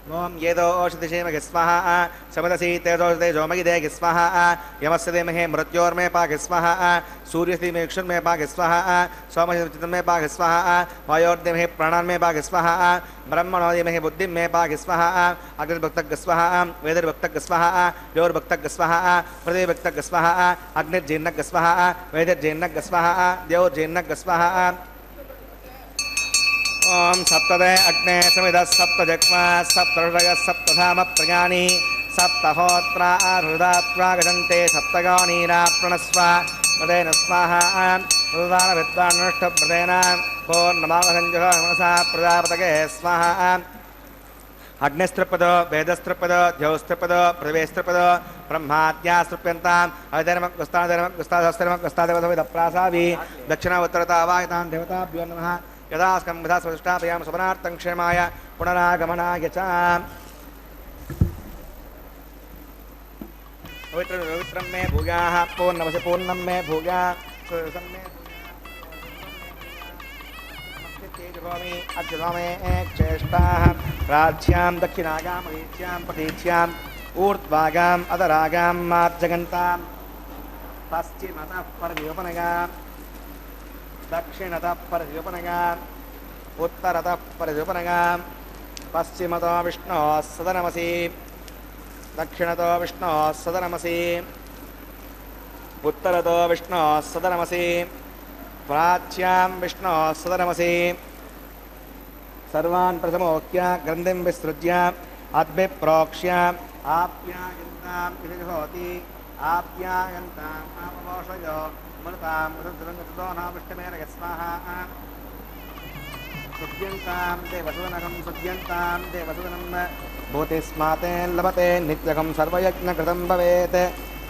ॐ येदो ओषधिषेमहि स्वाहा समदसि तेजोषधे जोमगिदेहि स्वाहा यमस्य धीमहि मृत्योर्मे पाहि स्वाहा सूर्यस्य धीमहि क्षुर्मे पाहि स्वाहा सोमस्य चित्तमे पाहि स्वाहा वायोर्धीमहि प्राणान्मे पाहि स्वाहा ब्रह्मणो धीमहि बुद्धिं मे पाहि स्वाहा अग्निर्भक्तग् स्वाहा वेदिर्भक्तग् स्वाहा द्योर्भक्तग् स्वाहा पृथिवीभक्तग् स्वाहा अग्निर्जीर्णग् स्वाहा वेदिर्जीर्णग् स्वाहा द्योर्जीर्णग् स्वाहा ॐ सप्तदे अग्ने समिदः सप्तजग्मा सप्तऋषयः सप्तधाम प्रयाणि सप्तहोत्रा हृदात्वा गजन्ते सप्तगानीरा प्रणस्व मदेन स्वाहा हृदानविद्वान्नष्टभृतेन पूर्णमावसञ्जुः मनसा प्रजापतये स्वाहा अग्निस्त्रिपदो वेदस्त्रिपदो द्यौस्त्रिपदो पृथिवीस्त्रिपदो ब्रह्माद्यास्तृप्यन्ताम् अदिनमक्वस्तादिनमक्वस्तादेवसविदप्रासावी दक्षिण उत्तरतावाहितां देवताभ्यो नमः यदा स्कम्भदा स्वदृष्टाभयां स्वपनार्थं क्षेमाय पुनरागमनाय च पवित्रं मे भूयाः पूर्णमसि पूर्णं मे भूया अद्यमे चेष्टाः राज्यां दक्षिणागां मरीच्यां प्रतीच्यां ऊर्ध्वागाम् अधरागां मार्जगन्तां पश्चिमतः परव्योपनगां दक्षिणतः परव्योपनगां उत्तरतः परव्योपनगां पश्चिमतो विष्णोः सदनमसि దక్షిణతో విష్ణో సదనమసి ఉత్తరతో విష్ణో సదనమసి ప్రాచ్యాం విష్ణో సదనమసి సర్వాన్ ప్రథమోక్య గ్రంథిం విసృజ్య అద్భిప్రోక్ష్య ఆప్యాయంతాం విజహోతి ఆప్యాయంతాం ఆపమోషయో మృతాం మృతృంగతో నామిష్టమేన యస్వాహ సుద్యంతాం దేవసుదనకం సుద్యంతాం దేవసుదనం భూతిస్మాతేన్ లభతే నిత్యకం సర్వయజ్ఞకృతం భవేత్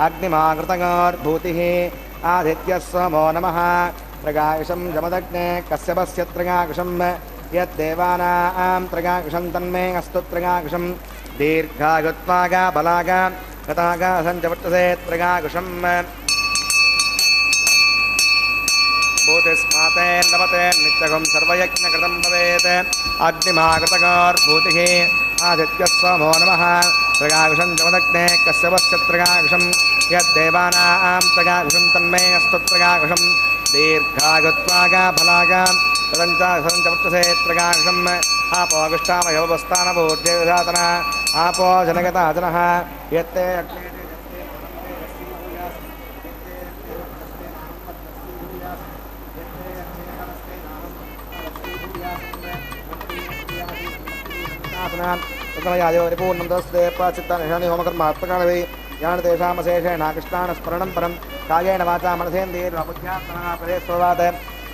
అగ్నిమాకృతగోర్భూతిః ఆదిత్యः సోమో నమః త్రిగాయుషం జమదగ్నే కశ్యపస్య త్రిగాయుషం యద్దేవానాం త్రిగాయుషం తన్మే అస్తు త్రిగాయుషం దీర్ఘాయుత్వాగా బలాగా గతాగా సంచవర్తసే త్రిగాయుషం భూతిస్మాతేన్ లభతే నిత్యకం సర్వయజ్ఞకృతం భవేత్ అగ్నిమాకృతగోర్భూతిః ఆదిత్యः సోమో నమః త్రిగాయుషం జమదగ్నే కశ్యపస్య త్రిగాయుషం యద్దేవానాం త్రిగాయుషం తన్మే అస్తు త్రిగాయుషం దీర్ఘాయుత్వాగా బలాగా సరంచవర్తసే త్రిగాయుషం ఆపోవిష్టామయోవస్థానభూర్జేదాతన ఆపో జనగతా జనః యత్తే పూర్ణం దస్తే ప్రాచిత్తాని హోమకర్మాత్మకాళవై యాని తేషామశేషేణ కృష్ణానస్మరణం పరం కాయేన వాచా మనసేంద్రియే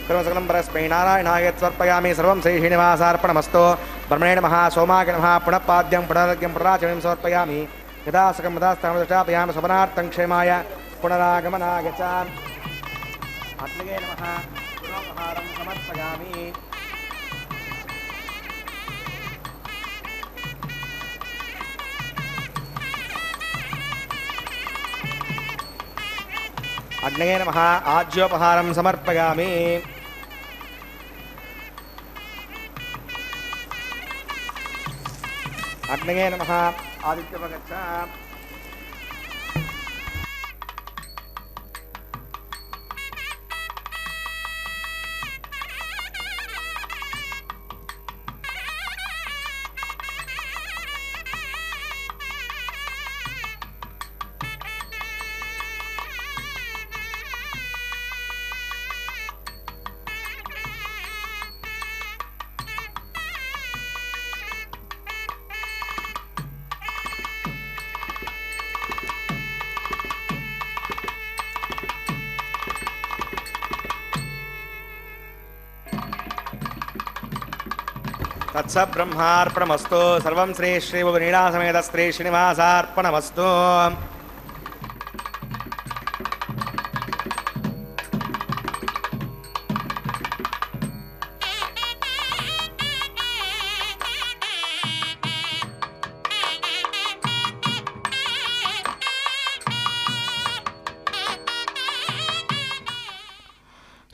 కర్మసకలం పరస్మై నారాయణాయ సమర్పయామి సర్వం శ్రీ శ్రీనివాసార్పణమస్తు బ్రహ్మణే నమః సోమాయ నమః పునఃపాద్యం పునరర్ఘ్యం పునరాచమయం సమర్పయామి యథాసకం యథాస్థానదృష్టాపయామి శుభనార్థం క్షేమాయ పునరాగమనాయ చ అగ్నయే నమః పునోపహారం సమర్పయామి అగ్నయే నమః ఆజ్యోపహారం సమర్పయామి అగ్నయే నమః ఆదిత్యపగచ్చ తత్స బ్రహ్మార్పణమస్తు సర్వం శ్రీ శ్రీ నీళాసమేత శ్రీ శ్రీనివాసార్పణమస్తు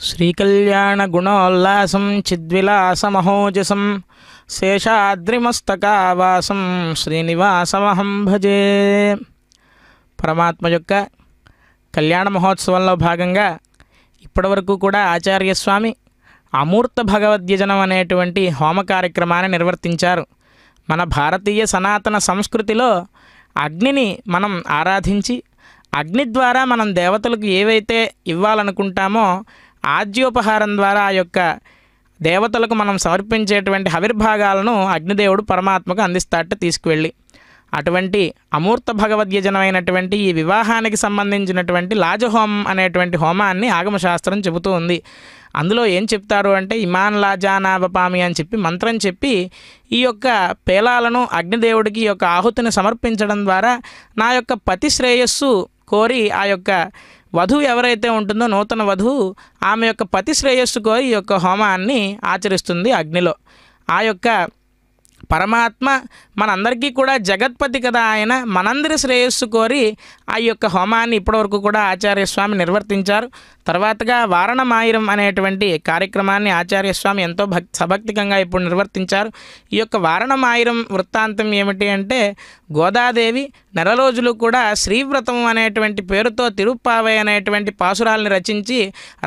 శ్రీకళ్యాణగుణోల్లాసం చిద్విలాసమహోజసం శేషాద్రిమస్తకావాసం శ్రీనివాసమహం భజే. పరమాత్మ యొక్క కళ్యాణ మహోత్సవంలో భాగంగా ఇప్పటివరకు కూడా ఆచార్యస్వామి అమూర్త భగవద్యజనం అనేటువంటి హోమ కార్యక్రమాన్ని నిర్వర్తించారు. మన భారతీయ సనాతన సంస్కృతిలో అగ్నిని మనం ఆరాధించి అగ్ని ద్వారా మనం దేవతలకు ఏవైతే ఇవ్వాలనుకుంటామో ఆజ్యోపహారం ద్వారా ఆ యొక్క దేవతలకు మనం సమర్పించేటువంటి హవిర్భాగాలను అగ్నిదేవుడు పరమాత్మకు అందిస్తాట తీసుకువెళ్ళి. అటువంటి అమూర్త భగవద్యజనమైనటువంటి ఈ వివాహానికి సంబంధించినటువంటి లాజహోమం అనేటువంటి హోమాన్ని ఆగమశాస్త్రం చెబుతూ ఉంది. అందులో ఏం చెప్తారు అంటే ఇమాన్ లాజానావపామి అని చెప్పి మంత్రం చెప్పి ఈ యొక్క పేలాలను అగ్నిదేవుడికి ఈ యొక్క ఆహుతిని సమర్పించడం ద్వారా నా యొక్క పతి శ్రేయస్సు కోరి ఆ యొక్క వధువు ఎవరైతే ఉంటుందో నూతన వధువు ఆమె యొక్క పతి శ్రేయస్సు కోరి ఈ యొక్క హోమాన్ని ఆచరిస్తుంది అగ్నిలో. ఆ యొక్క పరమాత్మ మనందరికీ కూడా జగత్పతి కదా, ఆయన మనందరి శ్రేయస్సు కోరి ఆ యొక్క హోమాన్ని ఇప్పటివరకు కూడా ఆచార్యస్వామి నిర్వర్తించారు. తర్వాతగా వారణమాయిరం అనేటువంటి కార్యక్రమాన్ని ఆచార్యస్వామి ఎంతో సభక్తికంగా ఇప్పుడు నిర్వర్తించారు. ఈ యొక్క వారణమాయిరం వృత్తాంతం ఏమిటి అంటే గోదాదేవి నెల రోజులు కూడా శ్రీవ్రతం అనేటువంటి పేరుతో తిరుప్పావై అనేటువంటి పాసురాల్ని రచించి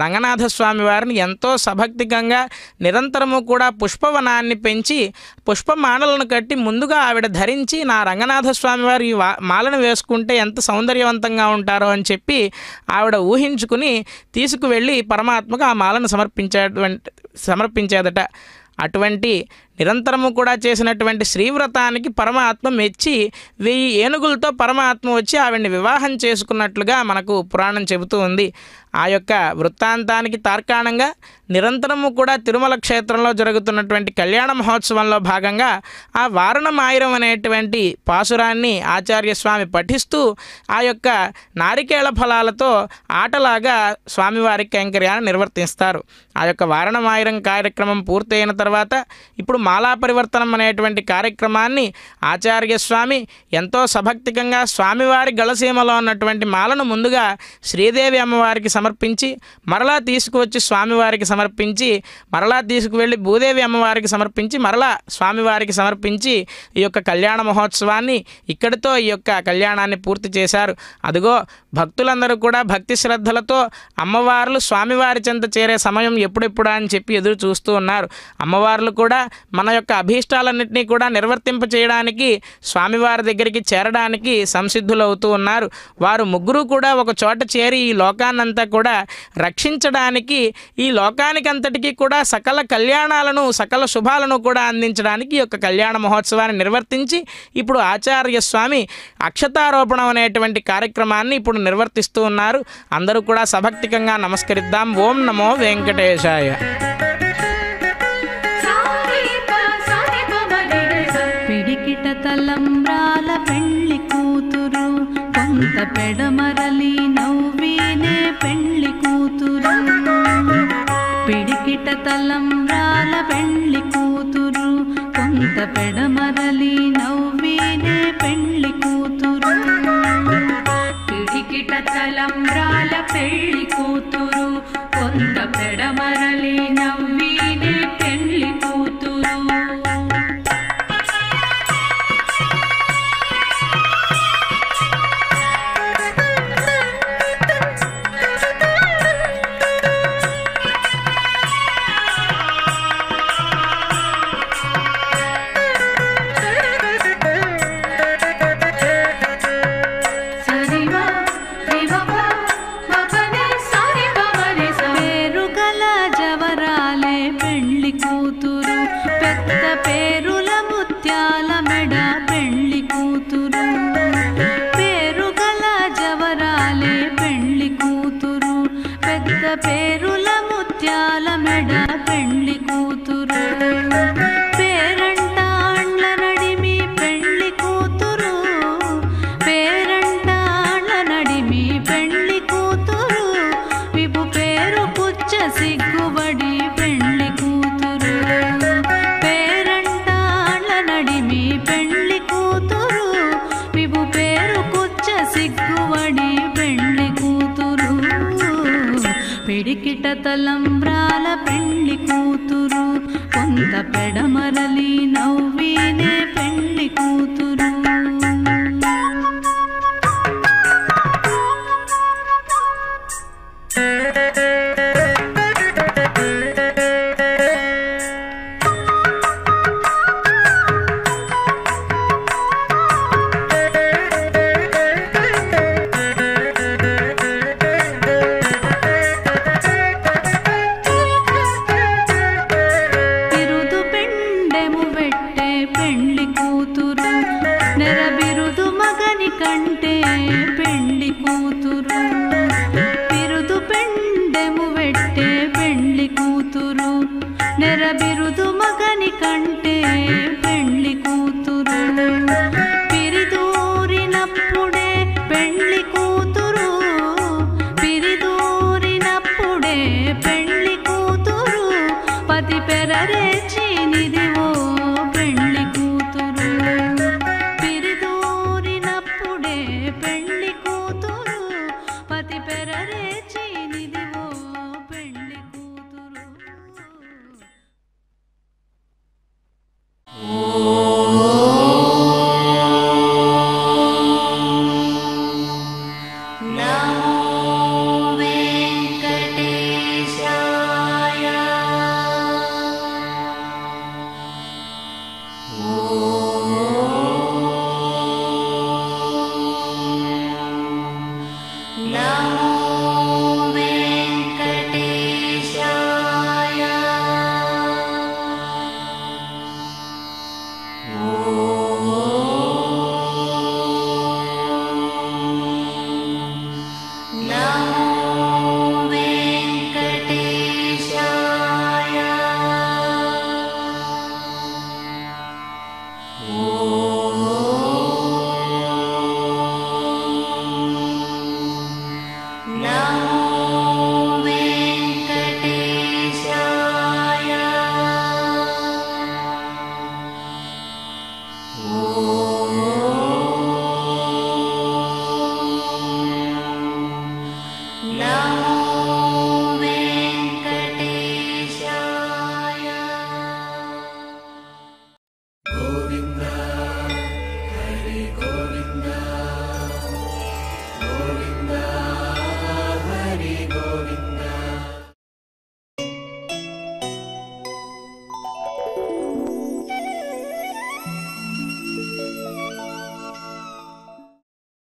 రంగనాథస్వామి వారిని ఎంతో సభక్తికంగా నిరంతరము కూడా పుష్పవనాన్ని పెంచి పుష్పమాలలను కట్టి ముందుగా ఆవిడ ధరించి నా రంగనాథస్వామి వారు ఈ మాలను వేసుకుంటే ఎంత సౌందర్యవంతంగా ఉంటారో అని చెప్పి ఆవిడ ఊహించుకుని తీసుకువెళ్ళి పరమాత్మకు ఆ మాలను సమర్పించేదట. అటువంటి నిరంతరము కూడా చేసినటువంటి శ్రీవ్రతానికి పరమాత్మ మెచ్చి 1000 ఏనుగులతో పరమాత్మ వచ్చి ఆవిడ్ని వివాహం చేసుకున్నట్లుగా మనకు పురాణం చెబుతూ ఉంది. ఆ యొక్క వృత్తాంతానికి తార్కాణంగా నిరంతరము కూడా తిరుమల క్షేత్రంలో జరుగుతున్నటువంటి కళ్యాణ మహోత్సవంలో భాగంగా ఆ వారణమాయిరం అనేటువంటి పాసురాన్ని ఆచార్యస్వామి పఠిస్తూ ఆ యొక్క నారికేళ ఫలాలతో ఆటలాగా స్వామివారి కైంకర్యాన్ని నిర్వర్తిస్తారు. ఆ యొక్క వారణమాయిరం కార్యక్రమం పూర్తయిన తర్వాత ఇప్పుడు మాలా పరివర్తనం అనేటువంటి కార్యక్రమాన్ని ఆచార్యస్వామి ఎంతో సభక్తికంగా స్వామివారి గళసీమలో ఉన్నటువంటి మాలను ముందుగా శ్రీదేవి అమ్మవారికి సమర్పించి మరలా తీసుకువచ్చి స్వామివారికి సమర్పించి మరలా తీసుకువెళ్ళి భూదేవి అమ్మవారికి సమర్పించి మరలా స్వామివారికి సమర్పించి ఈ యొక్క కళ్యాణ మహోత్సవాన్ని ఇక్కడితో ఈ యొక్క కళ్యాణాన్ని పూర్తి చేశారు. అదిగో భక్తులందరూ కూడా భక్తి శ్రద్ధలతో అమ్మవార్లు స్వామివారి చెంత చేరే సమయం ఎప్పుడెప్పుడా అని చెప్పి ఎదురు చూస్తూ ఉన్నారు. అమ్మవార్లు కూడా మన యొక్క అభీష్టాలన్నింటినీ కూడా నిర్వర్తింప చేయడానికి స్వామివారి దగ్గరికి చేరడానికి సంసిద్ధులవుతూ ఉన్నారు. వారు ముగ్గురు కూడా ఒక చోట చేరి ఈ లోకాన్నంతా కూడా రక్షించడానికి ఈ లోకానికంతటికీ కూడా సకల కళ్యాణాలను సకల శుభాలను కూడా అందించడానికి ఈ యొక్క కళ్యాణ మహోత్సవాన్ని నిర్వర్తించి ఇప్పుడు ఆచార్య స్వామి అక్షతారోపణం అనేటువంటి కార్యక్రమాన్ని ఇప్పుడు నిర్వర్తిస్తూ ఉన్నారు. అందరూ కూడా సభక్తికంగా నమస్కరిద్దాం. ఓం నమో వెంకటేశాయ.
పిడికిట తలంబ్రాల పెళ్లి కూతురు కొంత పెడమరలి నవ్వినే పెళ్లి కూతురు. పిడికిట తలంబ్రాల పెళ్లి కూతురు కొంత పెడమరలి నవ్వినే పెళ్లి కూతురు. పిడికిట తలంబ్రాల పెళ్లి కూతురు కొంత పెడమరలి నవ్వినే పెళ్లి కూతురు. పేరుల ముత్యాల మెడ పెళ్లి కూతురు. పేరంటాళ్ళ నడిమి పెళ్లి కూతురు. పేరంటాళ్ళ నడిమి పెళ్లి కూతురు. విభు పేరు పుచ్చ సిగ్గుబడి పెళ్లి కూతురు. పేరంటాళ్ళ నడిమి పెళ్లి కూతురు. విభు పేరు పుచ్చ సిగ్గుబడి పెళ్లి కూతురు. పిడికిట తలంబ్రాల పెళ్లి కూతురు కొంత పెడమరలి నవ్వినే పెళ్లి కూతురు. నెరబిరుదు మగని కంటే పెళ్లి కూతురు. బిరుదు పెండెము వెట్టే పెళ్లి కూతురు. నెరబిరుదు మగని కంటే పెళ్లి కూతురు. పిరిదూరినప్పుడే పెళ్లి కూతురు. పిరిదూరినప్పుడే పెళ్లి కూతురు. పతి పెరరేచి నిదివో పెళ్లి కూతురు. పిరిదూరినప్పుడే పెళ్లి